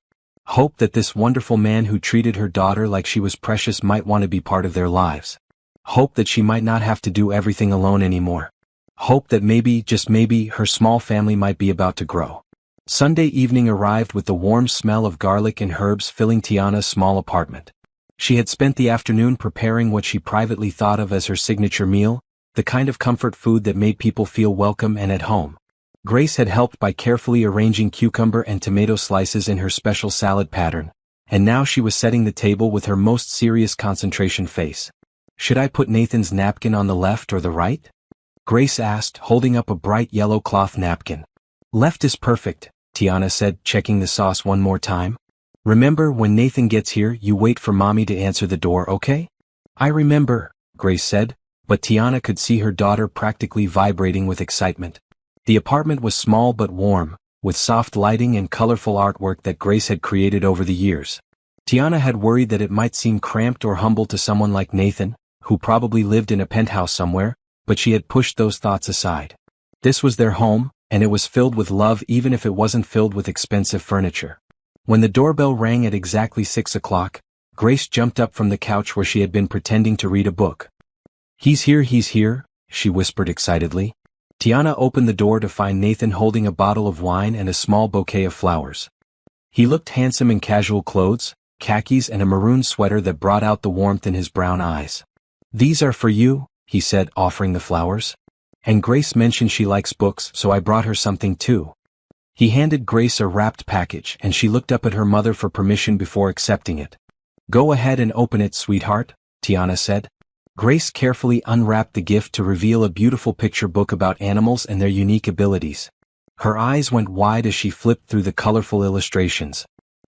Hope that this wonderful man who treated her daughter like she was precious might want to be part of their lives. Hope that she might not have to do everything alone anymore. Hope that maybe, just maybe, her small family might be about to grow. Sunday evening arrived with the warm smell of garlic and herbs filling Tiana's small apartment. She had spent the afternoon preparing what she privately thought of as her signature meal, the kind of comfort food that made people feel welcome and at home. Grace had helped by carefully arranging cucumber and tomato slices in her special salad pattern, and now she was setting the table with her most serious concentration face. "Should I put Nathan's napkin on the left or the right?" Grace asked, holding up a bright yellow cloth napkin. "Left is perfect," Tiana said, checking the sauce one more time. "Remember, when Nathan gets here, you wait for Mommy to answer the door, okay?" "I remember," Grace said, but Tiana could see her daughter practically vibrating with excitement. The apartment was small but warm, with soft lighting and colorful artwork that Grace had created over the years. Tiana had worried that it might seem cramped or humble to someone like Nathan, who probably lived in a penthouse somewhere, but she had pushed those thoughts aside. This was their home, and it was filled with love even if it wasn't filled with expensive furniture. When the doorbell rang at exactly 6 o'clock, Grace jumped up from the couch where she had been pretending to read a book. He's here," she whispered excitedly. Tiana opened the door to find Nathan holding a bottle of wine and a small bouquet of flowers. He looked handsome in casual clothes, khakis and a maroon sweater that brought out the warmth in his brown eyes. "These are for you," he said, offering the flowers. "And Grace mentioned she likes books, so I brought her something too." He handed Grace a wrapped package, and she looked up at her mother for permission before accepting it. "Go ahead and open it, sweetheart," Tiana said. Grace carefully unwrapped the gift to reveal a beautiful picture book about animals and their unique abilities. Her eyes went wide as she flipped through the colorful illustrations.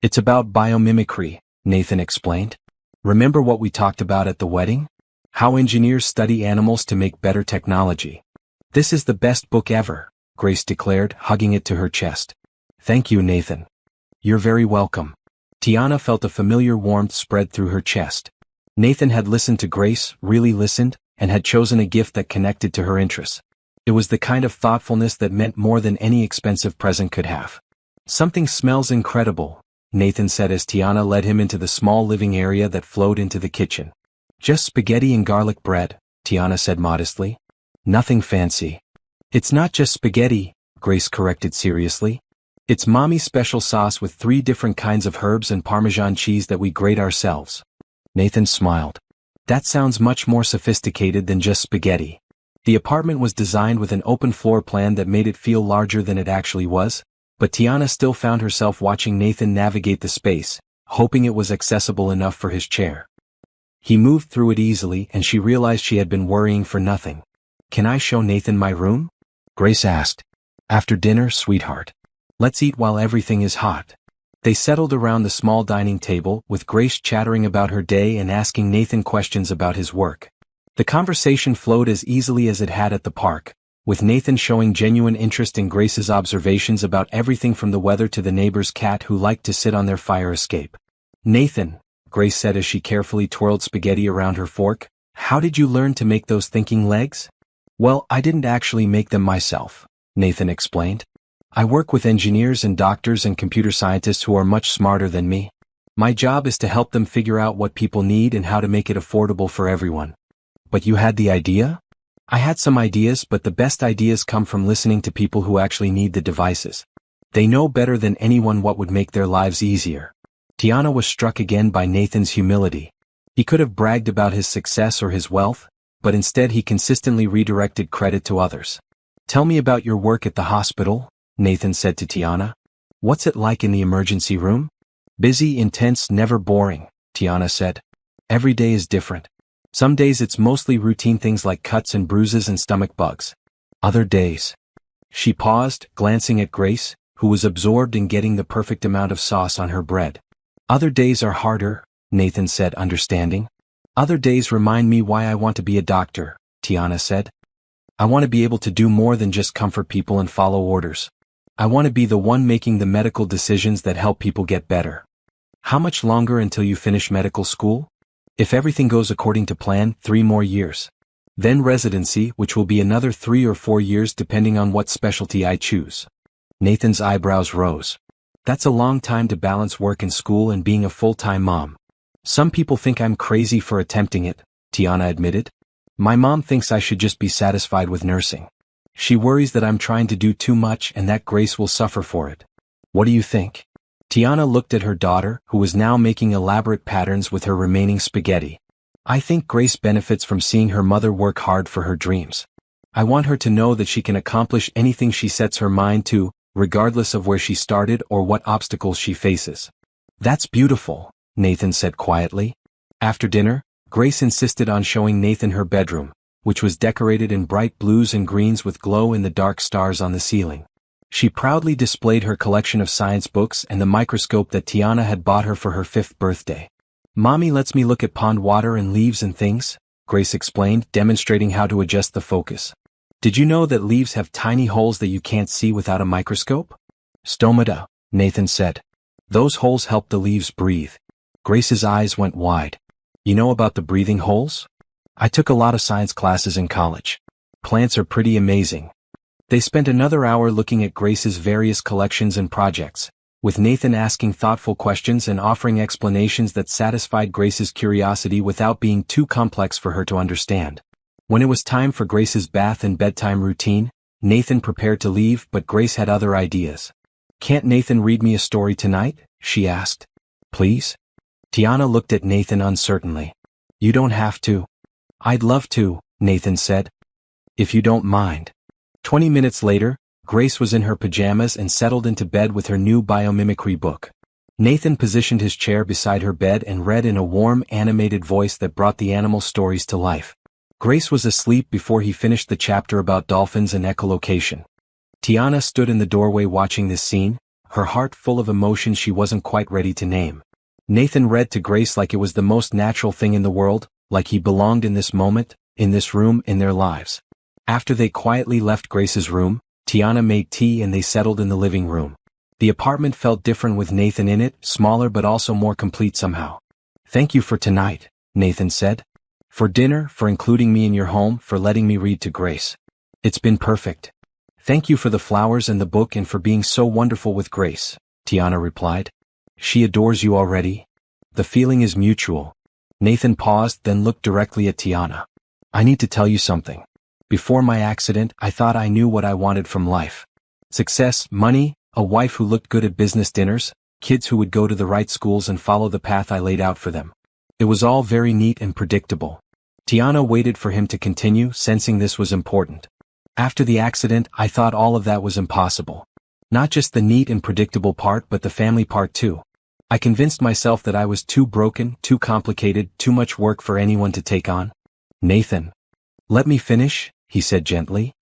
"It's about biomimicry," Nathan explained. "Remember what we talked about at the wedding? How engineers study animals to make better technology. This is the best book ever," Grace declared, hugging it to her chest. "Thank you, Nathan." "You're very welcome." Tiana felt a familiar warmth spread through her chest. Nathan had listened to Grace, really listened, and had chosen a gift that connected to her interests. It was the kind of thoughtfulness that meant more than any expensive present could have. "Something smells incredible," Nathan said as Tiana led him into the small living area that flowed into the kitchen. "Just spaghetti and garlic bread," Tiana said modestly. "Nothing fancy." "It's not just spaghetti," Grace corrected seriously. "It's Mommy's special sauce with 3 different kinds of herbs and Parmesan cheese that we grate ourselves." Nathan smiled. "That sounds much more sophisticated than just spaghetti." The apartment was designed with an open floor plan that made it feel larger than it actually was, but Tiana still found herself watching Nathan navigate the space, hoping it was accessible enough for his chair. He moved through it easily and she realized she had been worrying for nothing. "Can I show Nathan my room?" Grace asked. "After dinner, sweetheart. Let's eat while everything is hot." They settled around the small dining table, with Grace chattering about her day and asking Nathan questions about his work. The conversation flowed as easily as it had at the park, with Nathan showing genuine interest in Grace's observations about everything from the weather to the neighbor's cat who liked to sit on their fire escape. "Nathan," Grace said as she carefully twirled spaghetti around her fork, "how did you learn to make those thinking legs?" "Well, I didn't actually make them myself," Nathan explained. "I work with engineers and doctors and computer scientists who are much smarter than me. My job is to help them figure out what people need and how to make it affordable for everyone." "But you had the idea?" I had some ideas, but the best ideas come from listening to people who actually need the devices. They know better than anyone what would make their lives easier. Tiana was struck again by Nathan's humility. He could have bragged about his success or his wealth, but instead he consistently redirected credit to others. Tell me about your work at the hospital, Nathan said to Tiana. What's it like in the emergency room? Busy, intense, never boring, Tiana said. Every day is different. Some days it's mostly routine things like cuts and bruises and stomach bugs. Other days. She paused, glancing at Grace, who was absorbed in getting the perfect amount of sauce on her bread. Other days are harder, Nathan said, understanding. Other days remind me why I want to be a doctor, Tiana said. I want to be able to do more than just comfort people and follow orders. I want to be the one making the medical decisions that help people get better. How much longer until you finish medical school? If everything goes according to plan, 3 more years. Then residency, which will be another 3 or 4 years depending on what specialty I choose. Nathan's eyebrows rose. That's a long time to balance work and school and being a full-time mom. Some people think I'm crazy for attempting it, Tiana admitted. My mom thinks I should just be satisfied with nursing. She worries that I'm trying to do too much and that Grace will suffer for it. What do you think? Tiana looked at her daughter, who was now making elaborate patterns with her remaining spaghetti. I think Grace benefits from seeing her mother work hard for her dreams. I want her to know that she can accomplish anything she sets her mind to, regardless of where she started or what obstacles she faces. That's beautiful, Nathan said quietly. After dinner, Grace insisted on showing Nathan her bedroom, which was decorated in bright blues and greens with glow-in-the-dark stars on the ceiling. She proudly displayed her collection of science books and the microscope that Tiana had bought her for her 5th birthday. Mommy lets me look at pond water and leaves and things, Grace explained, demonstrating how to adjust the focus. Did you know that leaves have tiny holes that you can't see without a microscope? Stomata, Nathan said. Those holes help the leaves breathe. Grace's eyes went wide. You know about the breathing holes? I took a lot of science classes in college. Plants are pretty amazing. They spent another hour looking at Grace's various collections and projects, with Nathan asking thoughtful questions and offering explanations that satisfied Grace's curiosity without being too complex for her to understand. When it was time for Grace's bath and bedtime routine, Nathan prepared to leave, but Grace had other ideas. Can't Nathan read me a story tonight? She asked. Please? Tiana looked at Nathan uncertainly. You don't have to. I'd love to, Nathan said. If you don't mind. 20 minutes later, Grace was in her pajamas and settled into bed with her new biomimicry book. Nathan positioned his chair beside her bed and read in a warm, animated voice that brought the animal stories to life. Grace was asleep before he finished the chapter about dolphins and echolocation. Tiana stood in the doorway watching this scene, her heart full of emotions she wasn't quite ready to name. Nathan read to Grace like it was the most natural thing in the world, like he belonged in this moment, in this room, in their lives. After they quietly left Grace's room, Tiana made tea and they settled in the living room. The apartment felt different with Nathan in it, smaller but also more complete somehow. Thank you for tonight, Nathan said. For dinner, for including me in your home, for letting me read to Grace. It's been perfect. Thank you for the flowers and the book and for being so wonderful with Grace, Tiana replied. She adores you already. The feeling is mutual. Nathan paused, then looked directly at Tiana. I need to tell you something. Before my accident, I thought I knew what I wanted from life. Success, money, a wife who looked good at business dinners, kids who would go to the right schools and follow the path I laid out for them. It was all very neat and predictable. Tiana waited for him to continue, sensing this was important. After the accident, I thought all of that was impossible. Not just the neat and predictable part, but the family part too. I convinced myself that I was too broken, too complicated, too much work for anyone to take on. Nathan. Let me finish, he said gently.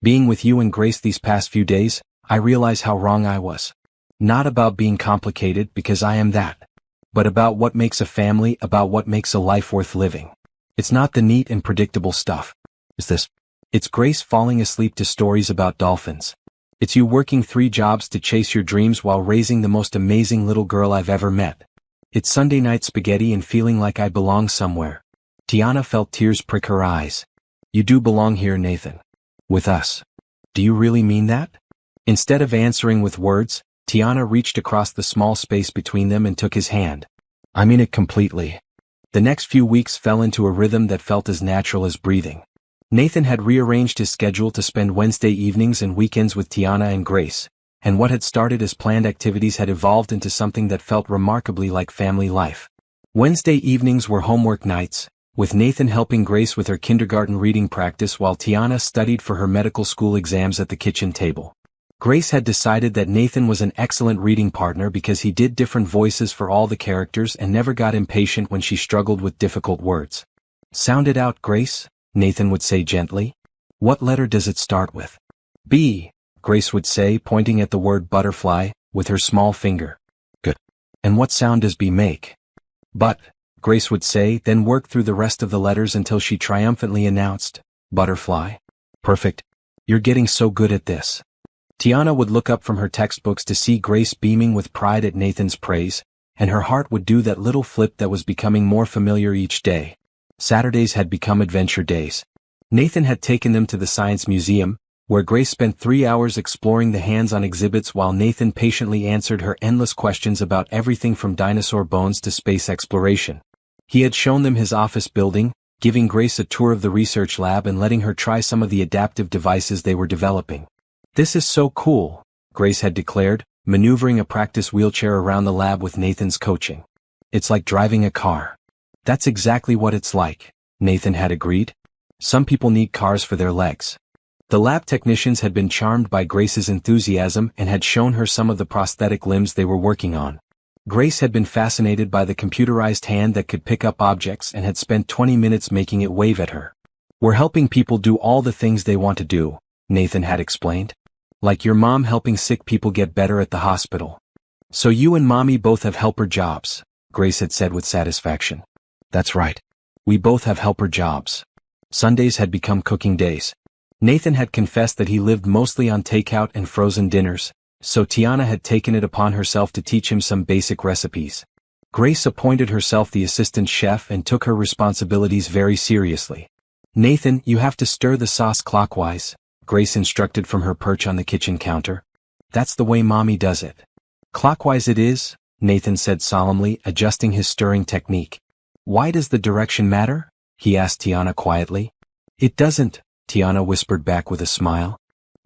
Being with you and Grace these past few days, I realize how wrong I was. Not about being complicated, because I am that. But about what makes a family, about what makes a life worth living. It's not the neat and predictable stuff. It's Grace falling asleep to stories about dolphins. It's you working 3 jobs to chase your dreams while raising the most amazing little girl I've ever met. It's Sunday night spaghetti and feeling like I belong somewhere. Tiana felt tears prick her eyes. You do belong here, Nathan. With us. Do you really mean that? Instead of answering with words, Tiana reached across the small space between them and took his hand. I mean it completely. The next few weeks fell into a rhythm that felt as natural as breathing. Nathan had rearranged his schedule to spend Wednesday evenings and weekends with Tiana and Grace, and what had started as planned activities had evolved into something that felt remarkably like family life. Wednesday evenings were homework nights, with Nathan helping Grace with her kindergarten reading practice while Tiana studied for her medical school exams at the kitchen table. Grace had decided that Nathan was an excellent reading partner because he did different voices for all the characters and never got impatient when she struggled with difficult words. "Sound it out, Grace," Nathan would say gently. "What letter does it start with?" "B," Grace would say, pointing at the word butterfly, with her small finger. "Good. And what sound does B make?" "But," Grace would say, then work through the rest of the letters until she triumphantly announced, "Butterfly." "Perfect. You're getting so good at this." Tiana would look up from her textbooks to see Grace beaming with pride at Nathan's praise, and her heart would do that little flip that was becoming more familiar each day. Saturdays had become adventure days. Nathan had taken them to the Science Museum, where Grace spent 3 hours exploring the hands-on exhibits while Nathan patiently answered her endless questions about everything from dinosaur bones to space exploration. He had shown them his office building, giving Grace a tour of the research lab and letting her try some of the adaptive devices they were developing. "This is so cool," Grace had declared, maneuvering a practice wheelchair around the lab with Nathan's coaching. "It's like driving a car." "That's exactly what it's like," Nathan had agreed. "Some people need cars for their legs." The lab technicians had been charmed by Grace's enthusiasm and had shown her some of the prosthetic limbs they were working on. Grace had been fascinated by the computerized hand that could pick up objects and had spent 20 minutes making it wave at her. "We're helping people do all the things they want to do," Nathan had explained. "Like your mom helping sick people get better at the hospital." "So you and Mommy both have helper jobs," Grace had said with satisfaction. "That's right. We both have helper jobs." Sundays had become cooking days. Nathan had confessed that he lived mostly on takeout and frozen dinners, so Tiana had taken it upon herself to teach him some basic recipes. Grace appointed herself the assistant chef and took her responsibilities very seriously. "Nathan, you have to stir the sauce clockwise," Grace instructed from her perch on the kitchen counter. "That's the way Mommy does it." "Clockwise it is," Nathan said solemnly, adjusting his stirring technique. "Why does the direction matter?" he asked Tiana quietly. "It doesn't," Tiana whispered back with a smile.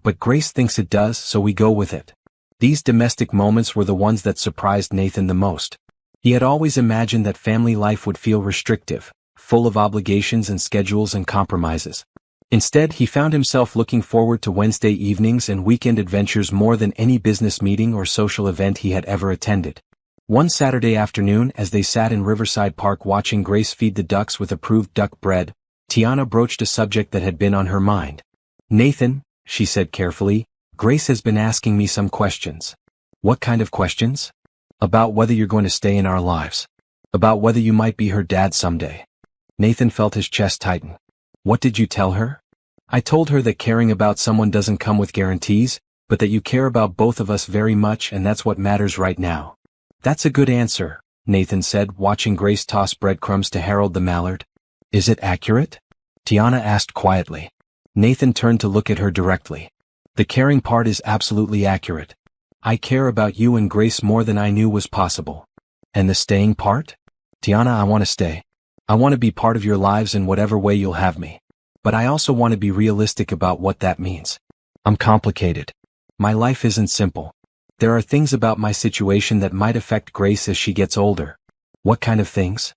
"But Grace thinks it does, so we go with it." These domestic moments were the ones that surprised Nathan the most. He had always imagined that family life would feel restrictive, full of obligations and schedules and compromises. Instead, he found himself looking forward to Wednesday evenings and weekend adventures more than any business meeting or social event he had ever attended. One Saturday afternoon, as they sat in Riverside Park watching Grace feed the ducks with approved duck bread, Tiana broached a subject that had been on her mind. "Nathan," she said carefully, "Grace has been asking me some questions." "What kind of questions?" "About whether you're going to stay in our lives. About whether you might be her dad someday." Nathan felt his chest tighten. "What did you tell her?" "I told her that caring about someone doesn't come with guarantees, but that you care about both of us very much and that's what matters right now." "That's a good answer," Nathan said, watching Grace toss breadcrumbs to Harold the mallard. "Is it accurate?" Tiana asked quietly. Nathan turned to look at her directly. "The caring part is absolutely accurate. I care about you and Grace more than I knew was possible." "And the staying part?" "Tiana, I want to stay. I want to be part of your lives in whatever way you'll have me. But I also want to be realistic about what that means. I'm complicated. My life isn't simple. There are things about my situation that might affect Grace as she gets older." "What kind of things?"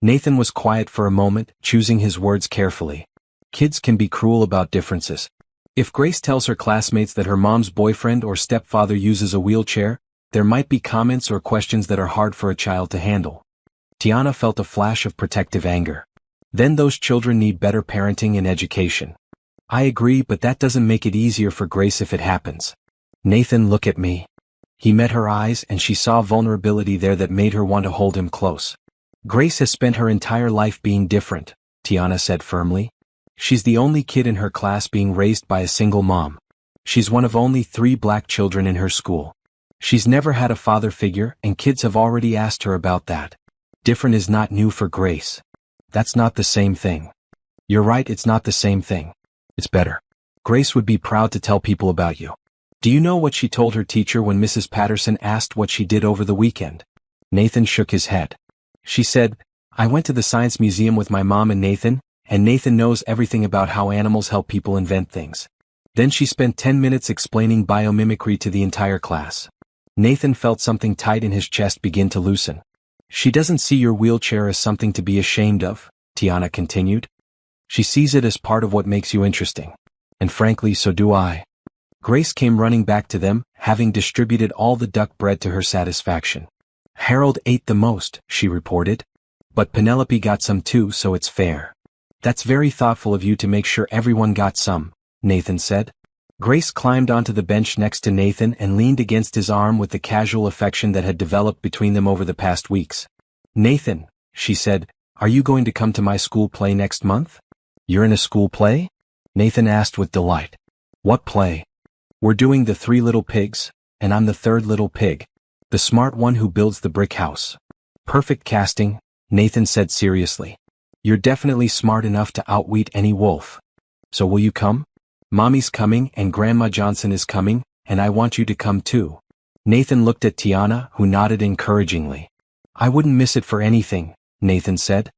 Nathan was quiet for a moment, choosing his words carefully. "Kids can be cruel about differences. If Grace tells her classmates that her mom's boyfriend or stepfather uses a wheelchair, there might be comments or questions that are hard for a child to handle." Tiana felt a flash of protective anger. "Then those children need better parenting and education." "I agree, but that doesn't make it easier for Grace if it happens." "Nathan, look at me." He met her eyes and she saw vulnerability there that made her want to hold him close. "Grace has spent her entire life being different," Tiana said firmly. "She's the only kid in her class being raised by a single mom. She's one of only 3 black children in her school. She's never had a father figure and kids have already asked her about that. Different is not new for Grace." "That's not the same thing." "You're right, it's not the same thing. It's better. Grace would be proud to tell people about you." "Do you know what she told her teacher when Mrs. Patterson asked what she did over the weekend?" Nathan shook his head. "She said, 'I went to the Science Museum with my mom and Nathan, and Nathan knows everything about how animals help people invent things. Then she spent 10 minutes explaining biomimicry to the entire class. Nathan felt something tight in his chest begin to loosen. She doesn't see your wheelchair as something to be ashamed of, Tiana continued. She sees it as part of what makes you interesting. And frankly, so do I. Grace came running back to them, having distributed all the duck bread to her satisfaction. Harold ate the most, she reported. But Penelope got some too, so it's fair. That's very thoughtful of you to make sure everyone got some, Nathan said. Grace climbed onto the bench next to Nathan and leaned against his arm with the casual affection that had developed between them over the past weeks. Nathan, she said, are you going to come to my school play next month? You're in a school play? Nathan asked with delight. What play? We're doing The Three Little Pigs, and I'm the third little pig. The smart one who builds the brick house. Perfect casting, Nathan said seriously. You're definitely smart enough to outwit any wolf. So will you come? Mommy's coming and Grandma Johnson is coming, and I want you to come too. Nathan looked at Tiana, who nodded encouragingly. I wouldn't miss it for anything, Nathan said.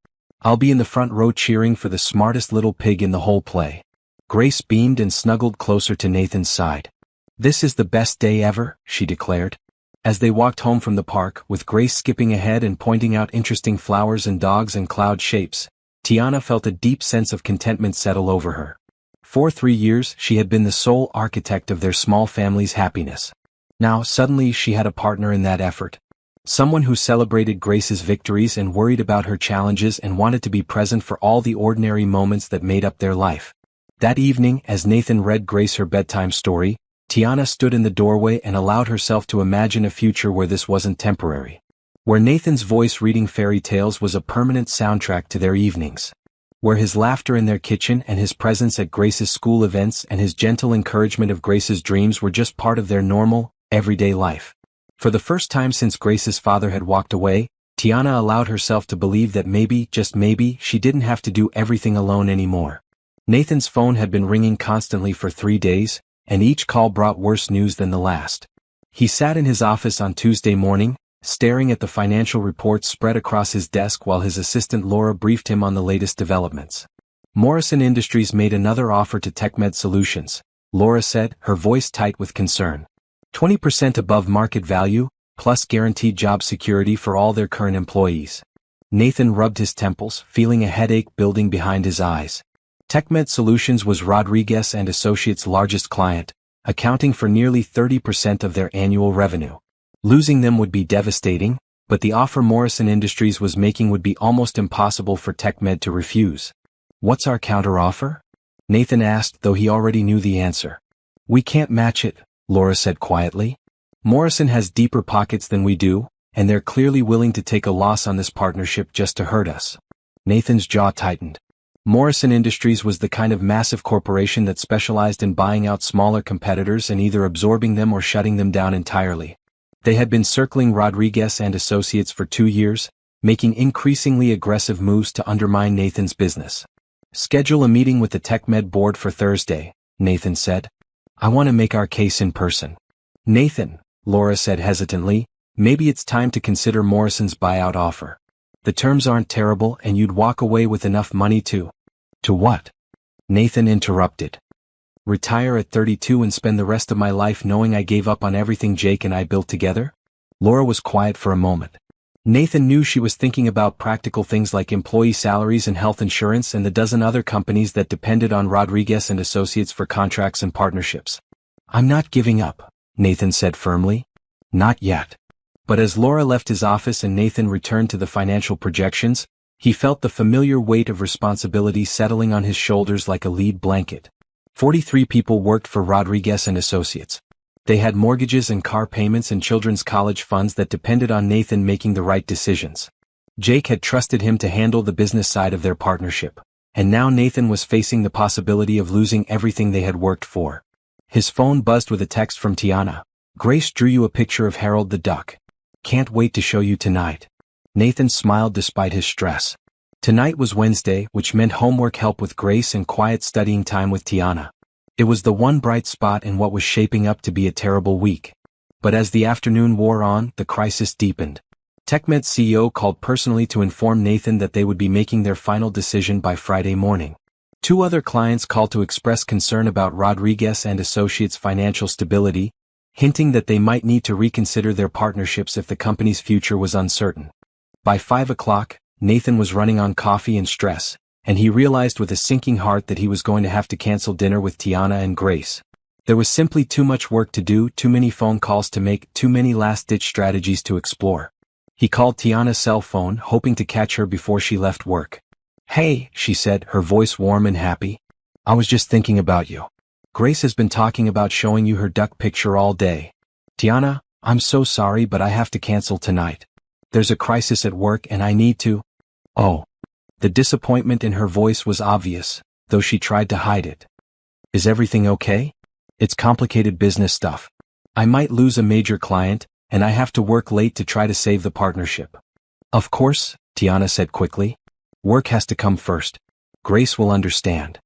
I'll be in the front row cheering for the smartest little pig in the whole play. Grace beamed and snuggled closer to Nathan's side. This is the best day ever, she declared. As they walked home from the park, with Grace skipping ahead and pointing out interesting flowers and dogs and cloud shapes, Tiana felt a deep sense of contentment settle over her. For 3 years she had been the sole architect of their small family's happiness. Now suddenly she had a partner in that effort. Someone who celebrated Grace's victories and worried about her challenges and wanted to be present for all the ordinary moments that made up their life. That evening, as Nathan read Grace her bedtime story, Tiana stood in the doorway and allowed herself to imagine a future where this wasn't temporary. Where Nathan's voice reading fairy tales was a permanent soundtrack to their evenings. Where his laughter in their kitchen and his presence at Grace's school events and his gentle encouragement of Grace's dreams were just part of their normal, everyday life. For the first time since Grace's father had walked away, Tiana allowed herself to believe that maybe, just maybe, she didn't have to do everything alone anymore. Nathan's phone had been ringing constantly for 3 days, and each call brought worse news than the last. He sat in his office on Tuesday morning, staring at the financial reports spread across his desk while his assistant Laura briefed him on the latest developments. Morrison Industries made another offer to TechMed Solutions, Laura said, her voice tight with concern. 20% above market value, plus guaranteed job security for all their current employees. Nathan rubbed his temples, feeling a headache building behind his eyes. TechMed Solutions was Rodriguez and Associates' largest client, accounting for nearly 30% of their annual revenue. Losing them would be devastating, but the offer Morrison Industries was making would be almost impossible for TechMed to refuse. What's our counteroffer? Nathan asked, though he already knew the answer. We can't match it, Laura said quietly. Morrison has deeper pockets than we do, and they're clearly willing to take a loss on this partnership just to hurt us. Nathan's jaw tightened. Morrison Industries was the kind of massive corporation that specialized in buying out smaller competitors and either absorbing them or shutting them down entirely. They had been circling Rodriguez and Associates for 2 years, making increasingly aggressive moves to undermine Nathan's business. Schedule a meeting with the TechMed board for Thursday, Nathan said. I want to make our case in person. Nathan, Laura said hesitantly, maybe it's time to consider Morrison's buyout offer. The terms aren't terrible and you'd walk away with enough money to what? Nathan interrupted. Retire at 32 and spend the rest of my life knowing I gave up on everything Jake and I built together? Laura was quiet for a moment. Nathan knew she was thinking about practical things like employee salaries and health insurance and the dozen other companies that depended on Rodriguez and Associates for contracts and partnerships. I'm not giving up, Nathan said firmly. Not yet. But as Laura left his office and Nathan returned to the financial projections, he felt the familiar weight of responsibility settling on his shoulders like a lead blanket. 43 people worked for Rodriguez and Associates. They had mortgages and car payments and children's college funds that depended on Nathan making the right decisions. Jake had trusted him to handle the business side of their partnership, and now Nathan was facing the possibility of losing everything they had worked for. His phone buzzed with a text from Tiana. Grace drew you a picture of Harold the duck. Can't wait to show you tonight. Nathan smiled despite his stress. Tonight was Wednesday, which meant homework help with Grace and quiet studying time with Tiana. It was the one bright spot in what was shaping up to be a terrible week. But as the afternoon wore on, the crisis deepened. TechMed's CEO called personally to inform Nathan that they would be making their final decision by Friday morning. 2 other clients called to express concern about Rodriguez and Associates' financial stability, hinting that they might need to reconsider their partnerships if the company's future was uncertain. By 5 o'clock, Nathan was running on coffee and stress, and he realized with a sinking heart that he was going to have to cancel dinner with Tiana and Grace. There was simply too much work to do, too many phone calls to make, too many last-ditch strategies to explore. He called Tiana's cell phone, hoping to catch her before she left work. "Hey," she said, her voice warm and happy. "I was just thinking about you. Grace has been talking about showing you her duck picture all day. Tiana, I'm so sorry but I have to cancel tonight. There's a crisis at work and I need to." "Oh." The disappointment in her voice was obvious, though she tried to hide it. "Is everything okay? It's complicated business stuff. I might lose a major client, and I have to work late to try to save the partnership." "Of course," Tiana said quickly. "Work has to come first. Grace will understand."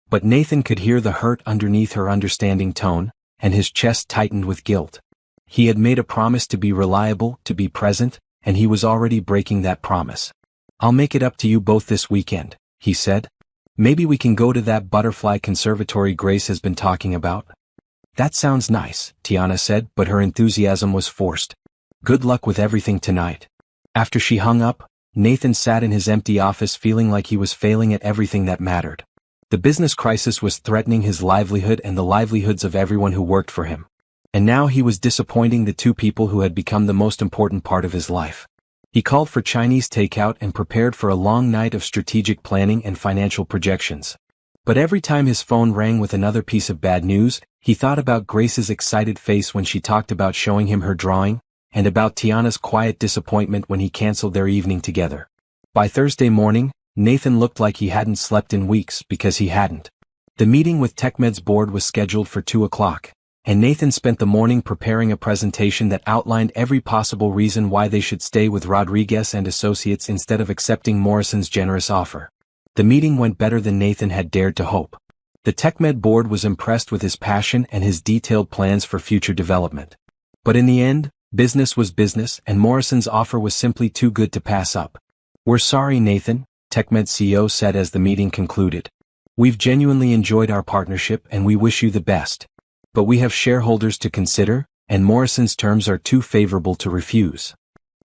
But Nathan could hear the hurt underneath her understanding tone, and his chest tightened with guilt. He had made a promise to be reliable, to be present, and he was already breaking that promise. "I'll make it up to you both this weekend," he said. "Maybe we can go to that butterfly conservatory Grace has been talking about." "That sounds nice," Tiana said, but her enthusiasm was forced. "Good luck with everything tonight." After she hung up, Nathan sat in his empty office feeling like he was failing at everything that mattered. The business crisis was threatening his livelihood and the livelihoods of everyone who worked for him. And now he was disappointing the 2 people who had become the most important part of his life. He called for Chinese takeout and prepared for a long night of strategic planning and financial projections. But every time his phone rang with another piece of bad news, he thought about Grace's excited face when she talked about showing him her drawing, and about Tiana's quiet disappointment when he canceled their evening together. By Thursday morning, Nathan looked like he hadn't slept in weeks because he hadn't. The meeting with TechMed's board was scheduled for 2 o'clock, and Nathan spent the morning preparing a presentation that outlined every possible reason why they should stay with Rodriguez and Associates instead of accepting Morrison's generous offer. The meeting went better than Nathan had dared to hope. The TechMed board was impressed with his passion and his detailed plans for future development. But in the end, business was business and Morrison's offer was simply too good to pass up. "We're sorry, Nathan," TechMed's CEO said as the meeting concluded. "We've genuinely enjoyed our partnership and we wish you the best. But we have shareholders to consider, and Morrison's terms are too favorable to refuse."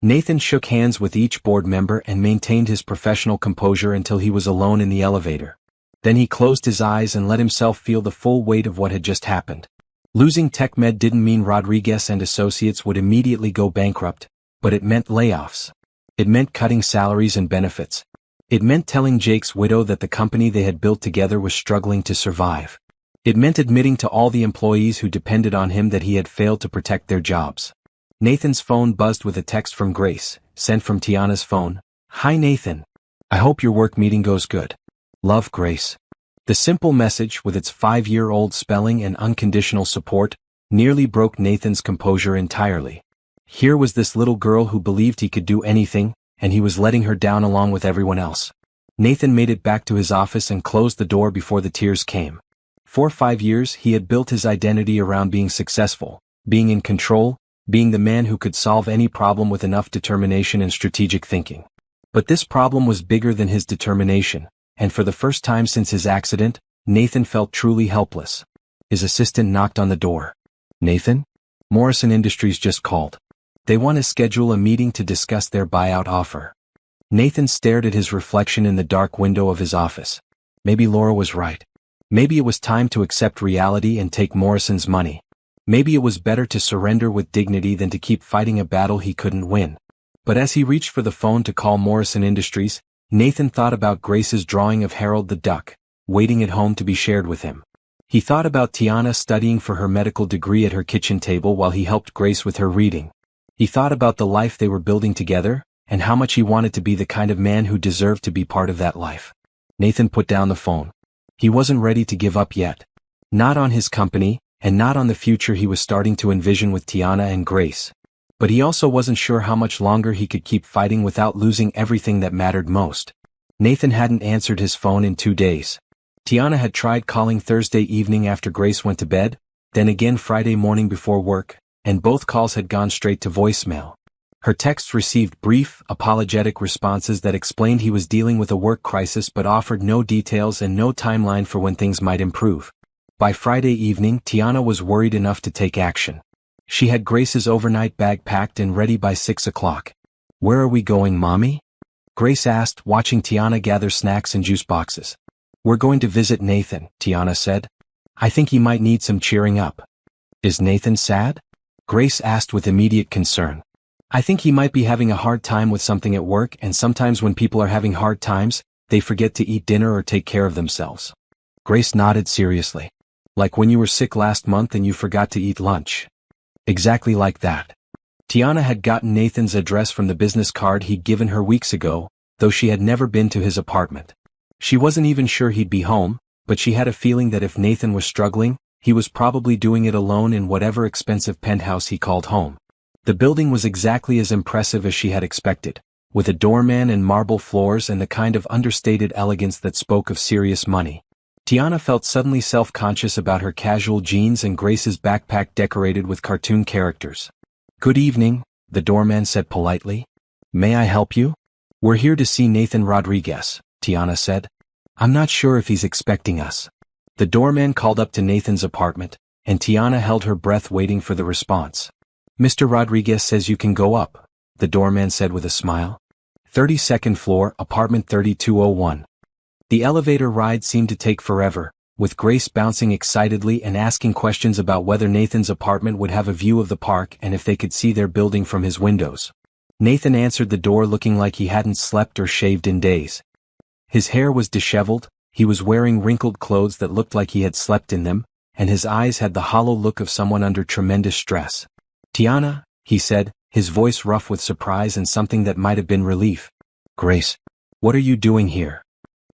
Nathan shook hands with each board member and maintained his professional composure until he was alone in the elevator. Then he closed his eyes and let himself feel the full weight of what had just happened. Losing TechMed didn't mean Rodriguez and Associates would immediately go bankrupt, but it meant layoffs. It meant cutting salaries and benefits. It meant telling Jake's widow that the company they had built together was struggling to survive. It meant admitting to all the employees who depended on him that he had failed to protect their jobs. Nathan's phone buzzed with a text from Grace, sent from Tiana's phone. "Hi Nathan. I hope your work meeting goes good. Love, Grace." The simple message, with its 5-year-old spelling and unconditional support, nearly broke Nathan's composure entirely. Here was this little girl who believed he could do anything, and he was letting her down along with everyone else. Nathan made it back to his office and closed the door before the tears came. For 5 years he had built his identity around being successful, being in control, being the man who could solve any problem with enough determination and strategic thinking. But this problem was bigger than his determination, and for the first time since his accident, Nathan felt truly helpless. His assistant knocked on the door. "Nathan? Morrison Industries just called. They want to schedule a meeting to discuss their buyout offer." Nathan stared at his reflection in the dark window of his office. Maybe Laura was right. Maybe it was time to accept reality and take Morrison's money. Maybe it was better to surrender with dignity than to keep fighting a battle he couldn't win. But as he reached for the phone to call Morrison Industries, Nathan thought about Grace's drawing of Harold the Duck, waiting at home to be shared with him. He thought about Tiana studying for her medical degree at her kitchen table while he helped Grace with her reading. He thought about the life they were building together, and how much he wanted to be the kind of man who deserved to be part of that life. Nathan put down the phone. He wasn't ready to give up yet. Not on his company, and not on the future he was starting to envision with Tiana and Grace. But he also wasn't sure how much longer he could keep fighting without losing everything that mattered most. Nathan hadn't answered his phone in 2 days. Tiana had tried calling Thursday evening after Grace went to bed, then again Friday morning before work, and both calls had gone straight to voicemail. Her texts received brief, apologetic responses that explained he was dealing with a work crisis but offered no details and no timeline for when things might improve. By Friday evening, Tiana was worried enough to take action. She had Grace's overnight bag packed and ready by 6 o'clock. "Where are we going, Mommy?" Grace asked, watching Tiana gather snacks and juice boxes. "We're going to visit Nathan," Tiana said. "I think he might need some cheering up." "Is Nathan sad?" Grace asked with immediate concern. "I think he might be having a hard time with something at work, and sometimes when people are having hard times, they forget to eat dinner or take care of themselves." Grace nodded seriously. "Like when you were sick last month and you forgot to eat lunch." "Exactly like that." Tiana had gotten Nathan's address from the business card he'd given her weeks ago, though she had never been to his apartment. She wasn't even sure he'd be home, but she had a feeling that if Nathan was struggling, he was probably doing it alone in whatever expensive penthouse he called home. The building was exactly as impressive as she had expected, with a doorman and marble floors and the kind of understated elegance that spoke of serious money. Tiana felt suddenly self-conscious about her casual jeans and Grace's backpack decorated with cartoon characters. "Good evening," the doorman said politely. "May I help you?" "We're here to see Nathan Rodriguez," Tiana said. "I'm not sure if he's expecting us." The doorman called up to Nathan's apartment, and Tiana held her breath waiting for the response. "Mr. Rodriguez says you can go up," the doorman said with a smile. 32nd floor, apartment 3201. The elevator ride seemed to take forever, with Grace bouncing excitedly and asking questions about whether Nathan's apartment would have a view of the park and if they could see their building from his windows. Nathan answered the door looking like he hadn't slept or shaved in days. His hair was disheveled, he was wearing wrinkled clothes that looked like he had slept in them, and his eyes had the hollow look of someone under tremendous stress. "Tiana," he said, his voice rough with surprise and something that might have been relief. "Grace, what are you doing here?"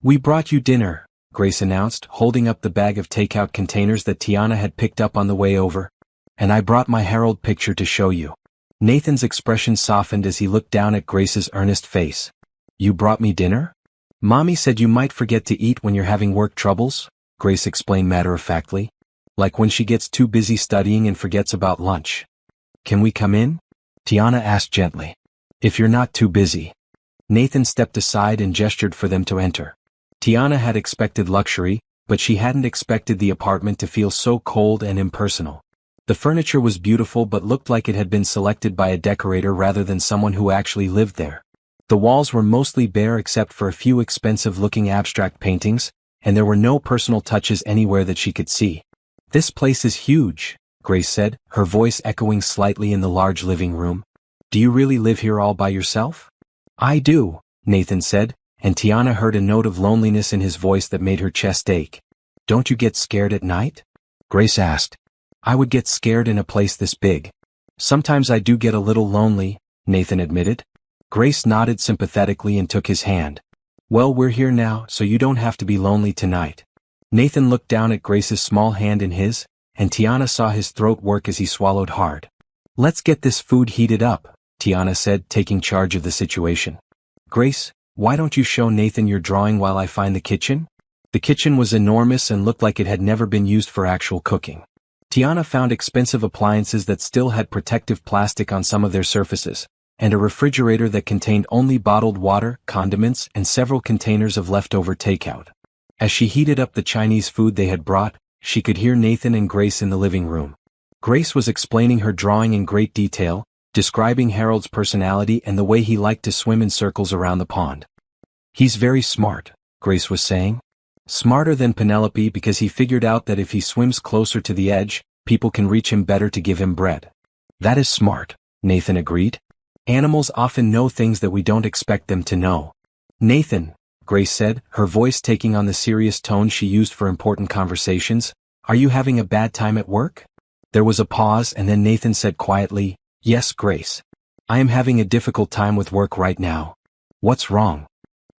"We brought you dinner," Grace announced, holding up the bag of takeout containers that Tiana had picked up on the way over. "And I brought my Herald picture to show you." Nathan's expression softened as he looked down at Grace's earnest face. "You brought me dinner?" "Mommy said you might forget to eat when you're having work troubles," Grace explained matter-of-factly. "Like when she gets too busy studying and forgets about lunch." "Can we come in?" Tiana asked gently. "If you're not too busy." Nathan stepped aside and gestured for them to enter. Tiana had expected luxury, but she hadn't expected the apartment to feel so cold and impersonal. The furniture was beautiful but looked like it had been selected by a decorator rather than someone who actually lived there. The walls were mostly bare except for a few expensive-looking abstract paintings, and there were no personal touches anywhere that she could see. "This place is huge," Grace said, her voice echoing slightly in the large living room. "Do you really live here all by yourself?" "I do," Nathan said, and Tiana heard a note of loneliness in his voice that made her chest ache. "Don't you get scared at night?" Grace asked. "I would get scared in a place this big." "Sometimes I do get a little lonely," Nathan admitted. Grace nodded sympathetically and took his hand. "Well, we're here now, so you don't have to be lonely tonight." Nathan looked down at Grace's small hand in his, and Tiana saw his throat work as he swallowed hard. "Let's get this food heated up," Tiana said, taking charge of the situation. "Grace, why don't you show Nathan your drawing while I find the kitchen?" The kitchen was enormous and looked like it had never been used for actual cooking. Tiana found expensive appliances that still had protective plastic on some of their surfaces, and a refrigerator that contained only bottled water, condiments, and several containers of leftover takeout. As she heated up the Chinese food they had brought, she could hear Nathan and Grace in the living room. Grace was explaining her drawing in great detail, describing Harold's personality and the way he liked to swim in circles around the pond. "He's very smart," Grace was saying. "Smarter than Penelope because he figured out that if he swims closer to the edge, people can reach him better to give him bread." "That is smart," Nathan agreed. "Animals often know things that we don't expect them to know." "Nathan," Grace said, her voice taking on the serious tone she used for important conversations, "are you having a bad time at work?" There was a pause and then Nathan said quietly, "Yes, Grace. I am having a difficult time with work right now." "What's wrong?"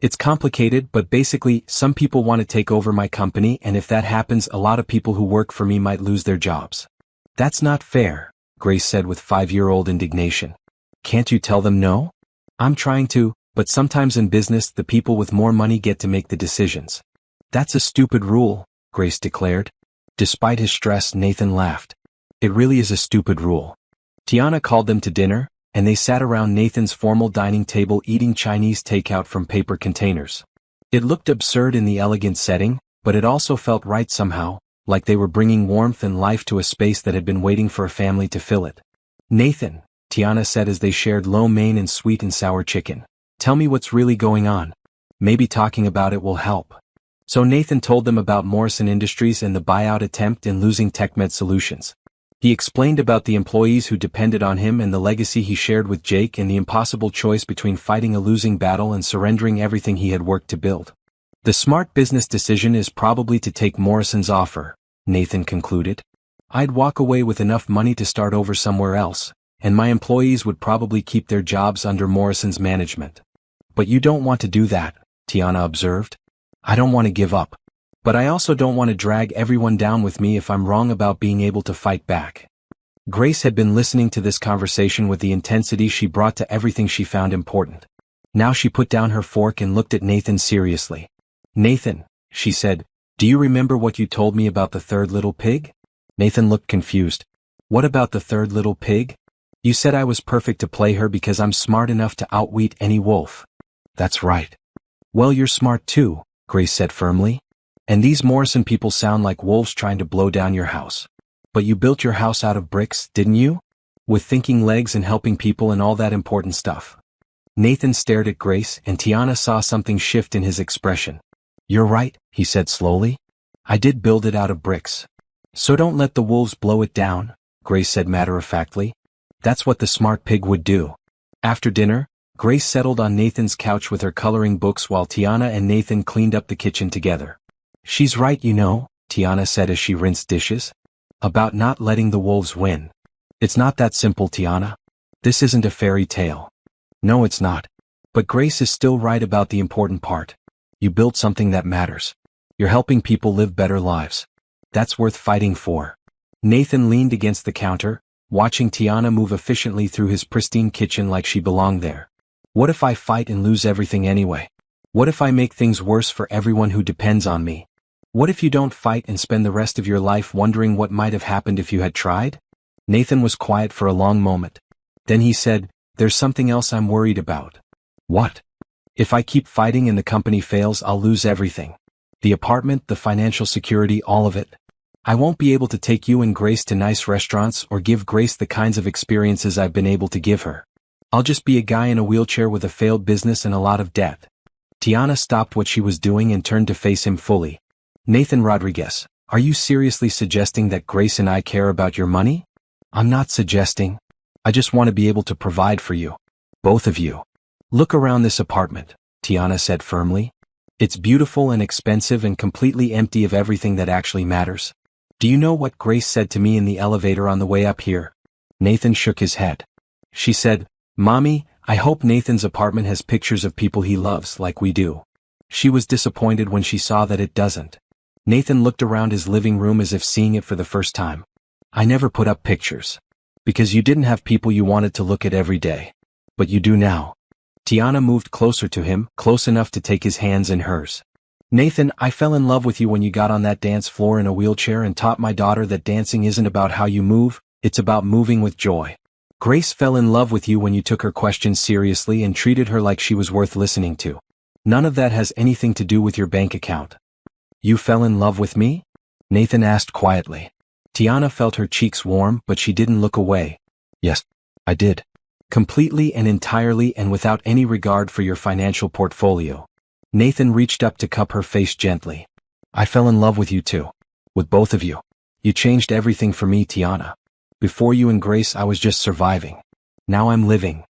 "It's complicated, but basically, some people want to take over my company, and if that happens, a lot of people who work for me might lose their jobs." "That's not fair," Grace said with 5-year-old indignation. "Can't you tell them no?" "I'm trying to, but sometimes in business the people with more money get to make the decisions." "That's a stupid rule," Grace declared. Despite his stress, Nathan laughed. "It really is a stupid rule." Tiana called them to dinner, and they sat around Nathan's formal dining table eating Chinese takeout from paper containers. It looked absurd in the elegant setting, but it also felt right somehow, like they were bringing warmth and life to a space that had been waiting for a family to fill it. "Nathan," Tiana said as they shared lo mein and sweet and sour chicken. "Tell me what's really going on. Maybe talking about it will help." So Nathan told them about Morrison Industries and the buyout attempt and losing TechMed Solutions. He explained about the employees who depended on him and the legacy he shared with Jake and the impossible choice between fighting a losing battle and surrendering everything he had worked to build. "The smart business decision is probably to take Morrison's offer," Nathan concluded. "I'd walk away with enough money to start over somewhere else, and my employees would probably keep their jobs under Morrison's management." "But you don't want to do that," Tiana observed. "I don't want to give up. But I also don't want to drag everyone down with me if I'm wrong about being able to fight back." Grace had been listening to this conversation with the intensity she brought to everything she found important. Now she put down her fork and looked at Nathan seriously. "Nathan," she said, "do you remember what you told me about the third little pig?" Nathan looked confused. "What about the third little pig?" "You said I was perfect to play her because I'm smart enough to outwit any wolf." "That's right." "Well, you're smart too," Grace said firmly. "And these Morrison people sound like wolves trying to blow down your house. But you built your house out of bricks, didn't you? With thinking legs and helping people and all that important stuff." Nathan stared at Grace and Tiana saw something shift in his expression. "You're right," he said slowly. "I did build it out of bricks. So don't let the wolves blow it down," Grace said matter-of-factly. "That's what the smart pig would do." After dinner, Grace settled on Nathan's couch with her coloring books while Tiana and Nathan cleaned up the kitchen together. "She's right, you know," Tiana said as she rinsed dishes. "About not letting the wolves win. It's not that simple, Tiana. This isn't a fairy tale." "No, it's not. But Grace is still right about the important part. You built something that matters. You're helping people live better lives. That's worth fighting for." Nathan leaned against the counter, watching Tiana move efficiently through his pristine kitchen like she belonged there. "What if I fight and lose everything anyway? What if I make things worse for everyone who depends on me? What if you don't fight and spend the rest of your life wondering what might have happened if you had tried?" Nathan was quiet for a long moment. Then he said, "There's something else I'm worried about." "What?" "If I keep fighting and the company fails, I'll lose everything. The apartment, the financial security, all of it. I won't be able to take you and Grace to nice restaurants or give Grace the kinds of experiences I've been able to give her. I'll just be a guy in a wheelchair with a failed business and a lot of debt." Tiana stopped what she was doing and turned to face him fully. "Nathan Rodriguez, are you seriously suggesting that Grace and I care about your money?" "I'm not suggesting. I just want to be able to provide for you. Both of you. Look around this apartment," Tiana said firmly. "It's beautiful and expensive and completely empty of everything that actually matters. Do you know what Grace said to me in the elevator on the way up here?" Nathan shook his head. "She said, 'Mommy, I hope Nathan's apartment has pictures of people he loves like we do.' She was disappointed when she saw that it doesn't." Nathan looked around his living room as if seeing it for the first time. "I never put up pictures. Because you didn't have people you wanted to look at every day. But you do now." Tiana moved closer to him, close enough to take his hands in hers. "Nathan, I fell in love with you when you got on that dance floor in a wheelchair and taught my daughter that dancing isn't about how you move, it's about moving with joy. Grace fell in love with you when you took her questions seriously and treated her like she was worth listening to. None of that has anything to do with your bank account." "You fell in love with me?" Nathan asked quietly. Tiana felt her cheeks warm, but she didn't look away. "Yes, I did. Completely and entirely and without any regard for your financial portfolio." Nathan reached up to cup her face gently. "I fell in love with you too. With both of you. You changed everything for me, Tiana. Before you and Grace, I was just surviving. Now I'm living.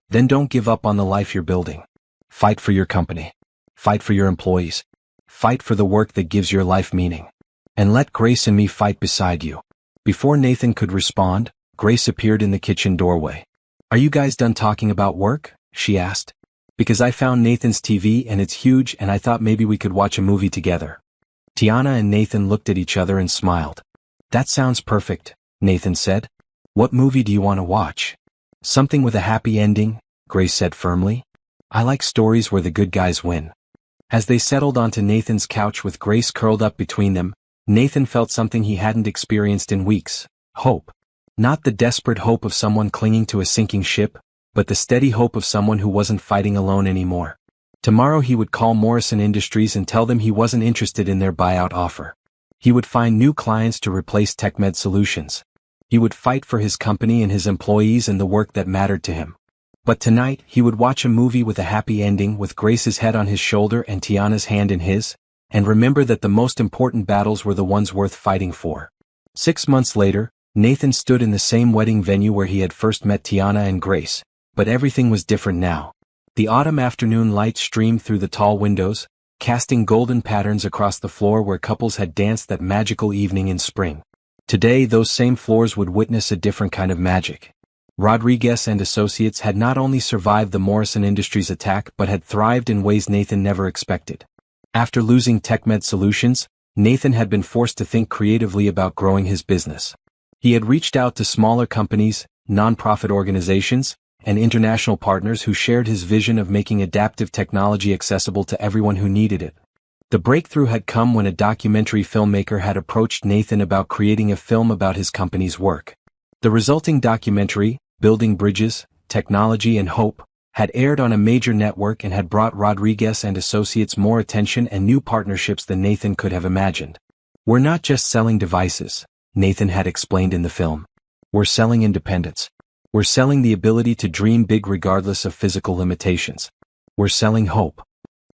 Then don't give up on the life you're building. Fight for your company. Fight for your employees. Fight for the work that gives your life meaning. And let Grace and me fight beside you." Before Nathan could respond, Grace appeared in the kitchen doorway. "Are you guys done talking about work?" she asked. "Because I found Nathan's TV and it's huge and I thought maybe we could watch a movie together." Tiana and Nathan looked at each other and smiled. "That sounds perfect," Nathan said. "What movie do you want to watch?" "Something with a happy ending," Grace said firmly. "I like stories where the good guys win." As they settled onto Nathan's couch with Grace curled up between them, Nathan felt something he hadn't experienced in weeks: hope. Not the desperate hope of someone clinging to a sinking ship, but the steady hope of someone who wasn't fighting alone anymore. Tomorrow he would call Morrison Industries and tell them he wasn't interested in their buyout offer. He would find new clients to replace TechMed Solutions. He would fight for his company and his employees and the work that mattered to him. But tonight, he would watch a movie with a happy ending with Grace's head on his shoulder and Tiana's hand in his, and remember that the most important battles were the ones worth fighting for. 6 months later, Nathan stood in the same wedding venue where he had first met Tiana and Grace, but everything was different now. The autumn afternoon light streamed through the tall windows, casting golden patterns across the floor where couples had danced that magical evening in spring. Today those same floors would witness a different kind of magic. Rodriguez and Associates had not only survived the Morrison Industries attack but had thrived in ways Nathan never expected. After losing TechMed Solutions, Nathan had been forced to think creatively about growing his business. He had reached out to smaller companies, nonprofit organizations, and international partners who shared his vision of making adaptive technology accessible to everyone who needed it. The breakthrough had come when a documentary filmmaker had approached Nathan about creating a film about his company's work. The resulting documentary, Building Bridges, Technology and Hope, had aired on a major network and had brought Rodriguez and Associates more attention and new partnerships than Nathan could have imagined. "We're not just selling devices," Nathan had explained in the film. "We're selling independence. We're selling the ability to dream big regardless of physical limitations. We're selling hope."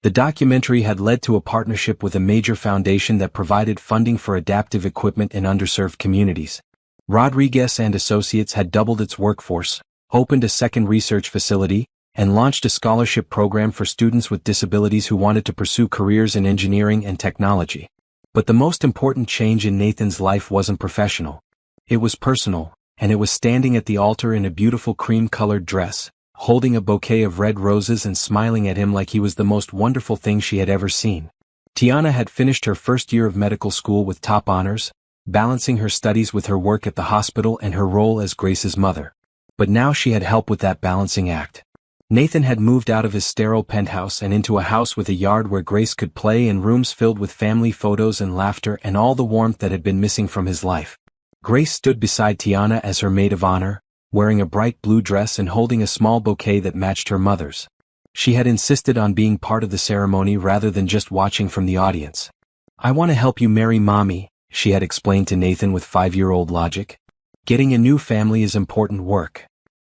The documentary had led to a partnership with a major foundation that provided funding for adaptive equipment in underserved communities. Rodriguez and Associates had doubled its workforce, opened a second research facility, and launched a scholarship program for students with disabilities who wanted to pursue careers in engineering and technology. But the most important change in Nathan's life wasn't professional. It was personal, and it was standing at the altar in a beautiful cream-colored dress, holding a bouquet of red roses and smiling at him like he was the most wonderful thing she had ever seen. Tiana had finished her first year of medical school with top honors, balancing her studies with her work at the hospital and her role as Grace's mother. But now she had help with that balancing act. Nathan had moved out of his sterile penthouse and into a house with a yard where Grace could play and rooms filled with family photos and laughter and all the warmth that had been missing from his life. Grace stood beside Tiana as her maid of honor, wearing a bright blue dress and holding a small bouquet that matched her mother's. She had insisted on being part of the ceremony rather than just watching from the audience. "I want to help you marry Mommy," she had explained to Nathan with 5-year-old logic. "Getting a new family is important work."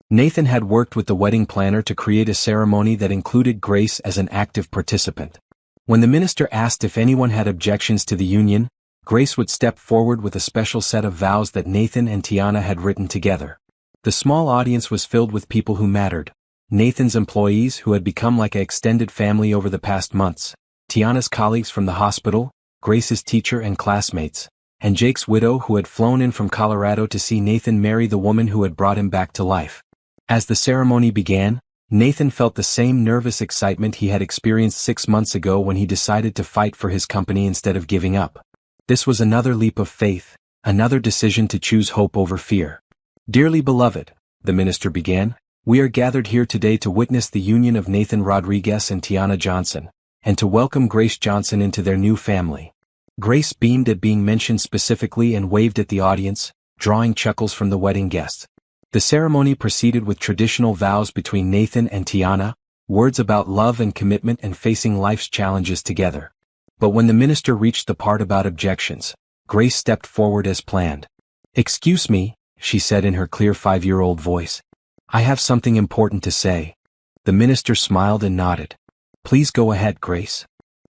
Nathan had worked with the wedding planner to create a ceremony that included Grace as an active participant. When the minister asked if anyone had objections to the union, Grace would step forward with a special set of vows that Nathan and Tiana had written together. The small audience was filled with people who mattered. Nathan's employees who had become like an extended family over the past months, Tiana's colleagues from the hospital, Grace's teacher and classmates, and Jake's widow who had flown in from Colorado to see Nathan marry the woman who had brought him back to life. As the ceremony began, Nathan felt the same nervous excitement he had experienced 6 months ago when he decided to fight for his company instead of giving up. This was another leap of faith, another decision to choose hope over fear. "Dearly beloved," the minister began, "we are gathered here today to witness the union of Nathan Rodriguez and Tiana Johnson, and to welcome Grace Johnson into their new family." Grace beamed at being mentioned specifically and waved at the audience, drawing chuckles from the wedding guests. The ceremony proceeded with traditional vows between Nathan and Tiana, words about love and commitment and facing life's challenges together. But when the minister reached the part about objections, Grace stepped forward as planned. "Excuse me," she said in her clear 5-year-old voice. "I have something important to say." The minister smiled and nodded. "Please go ahead, Grace."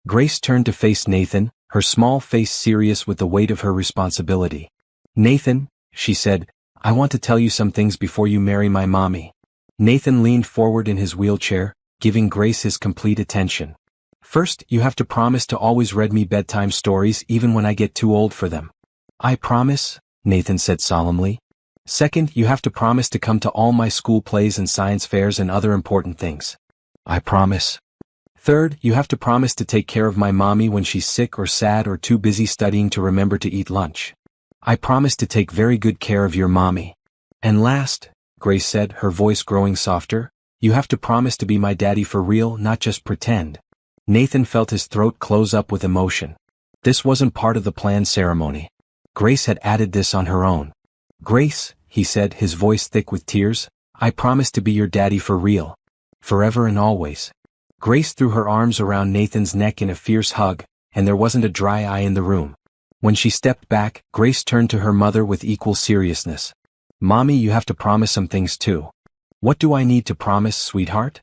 Grace turned to face Nathan, her small face serious with the weight of her responsibility. "Nathan," she said, "I want to tell you some things before you marry my mommy." Nathan leaned forward in his wheelchair, giving Grace his complete attention. "First, you have to promise to always read me bedtime stories even when I get too old for them." "I promise," Nathan said solemnly. "Second, you have to promise to come to all my school plays and science fairs and other important things." "I promise." "Third, you have to promise to take care of my mommy when she's sick or sad or too busy studying to remember to eat lunch." "I promise to take very good care of your mommy." "And last," Grace said, her voice growing softer, "you have to promise to be my daddy for real, not just pretend." Nathan felt his throat close up with emotion. This wasn't part of the planned ceremony. Grace had added this on her own. "Grace," he said, his voice thick with tears, I promise to be your daddy for real. Forever and always. Grace threw her arms around Nathan's neck in a fierce hug, and there wasn't a dry eye in the room. When she stepped back, Grace turned to her mother with equal seriousness. Mommy, you have to promise some things too. What do I need to promise, sweetheart?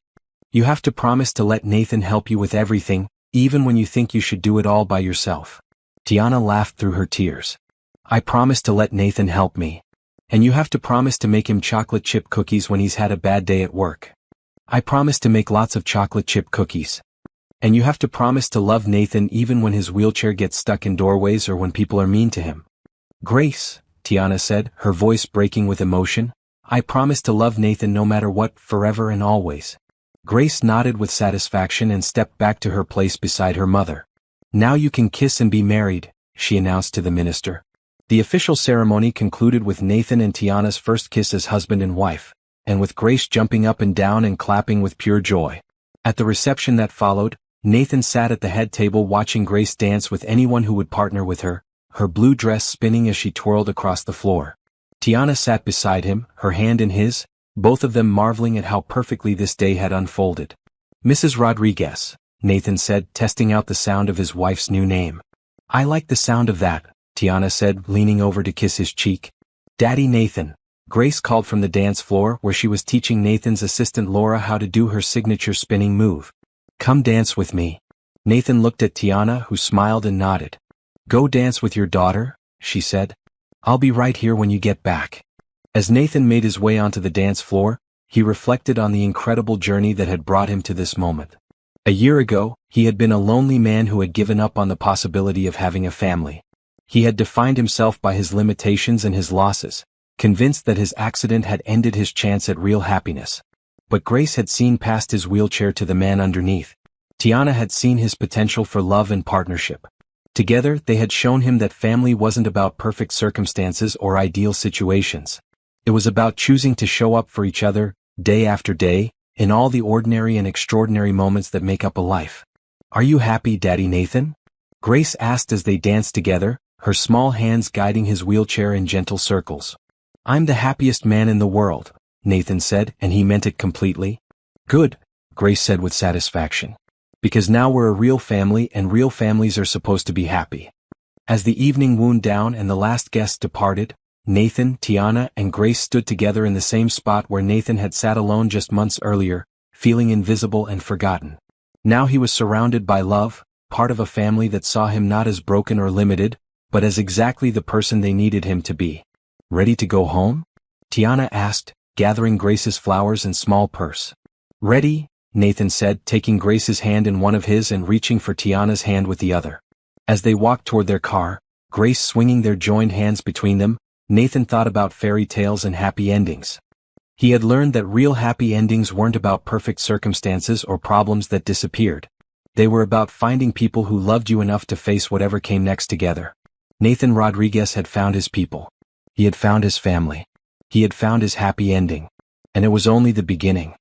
You have to promise to let Nathan help you with everything, even when you think you should do it all by yourself. Tiana laughed through her tears. I promise to let Nathan help me. And you have to promise to make him chocolate chip cookies when he's had a bad day at work. I promise to make lots of chocolate chip cookies. And you have to promise to love Nathan even when his wheelchair gets stuck in doorways or when people are mean to him. Grace, Tiana said, her voice breaking with emotion, I promise to love Nathan no matter what, forever and always. Grace nodded with satisfaction and stepped back to her place beside her mother. Now you can kiss and be married, she announced to the minister. The official ceremony concluded with Nathan and Tiana's first kiss as husband and wife, and with Grace jumping up and down and clapping with pure joy. At the reception that followed, Nathan sat at the head table watching Grace dance with anyone who would partner with her, her blue dress spinning as she twirled across the floor. Tiana sat beside him, her hand in his, both of them marveling at how perfectly this day had unfolded. Mrs. Rodriguez, Nathan said, testing out the sound of his wife's new name. I like the sound of that, Tiana said, leaning over to kiss his cheek. Daddy Nathan, Grace called from the dance floor where she was teaching Nathan's assistant Laura how to do her signature spinning move. Come dance with me. Nathan looked at Tiana, who smiled and nodded. Go dance with your daughter, she said. I'll be right here when you get back. As Nathan made his way onto the dance floor, he reflected on the incredible journey that had brought him to this moment. A year ago, he had been a lonely man who had given up on the possibility of having a family. He had defined himself by his limitations and his losses, convinced that his accident had ended his chance at real happiness. But Grace had seen past his wheelchair to the man underneath. Tiana had seen his potential for love and partnership. Together, they had shown him that family wasn't about perfect circumstances or ideal situations. It was about choosing to show up for each other, day after day, in all the ordinary and extraordinary moments that make up a life. Are you happy, Daddy Nathan? Grace asked as they danced together, her small hands guiding his wheelchair in gentle circles. I'm the happiest man in the world, Nathan said, and he meant it completely. Good, Grace said with satisfaction. Because now we're a real family and real families are supposed to be happy. As the evening wound down and the last guests departed, Nathan, Tiana, and Grace stood together in the same spot where Nathan had sat alone just months earlier, feeling invisible and forgotten. Now he was surrounded by love, part of a family that saw him not as broken or limited, but as exactly the person they needed him to be. Ready to go home? Tiana asked, gathering Grace's flowers and small purse. Ready, Nathan said, taking Grace's hand in one of his and reaching for Tiana's hand with the other. As they walked toward their car, Grace swinging their joined hands between them, Nathan thought about fairy tales and happy endings. He had learned that real happy endings weren't about perfect circumstances or problems that disappeared. They were about finding people who loved you enough to face whatever came next together. Nathan Rodriguez had found his people. He had found his family. He had found his happy ending. And it was only the beginning.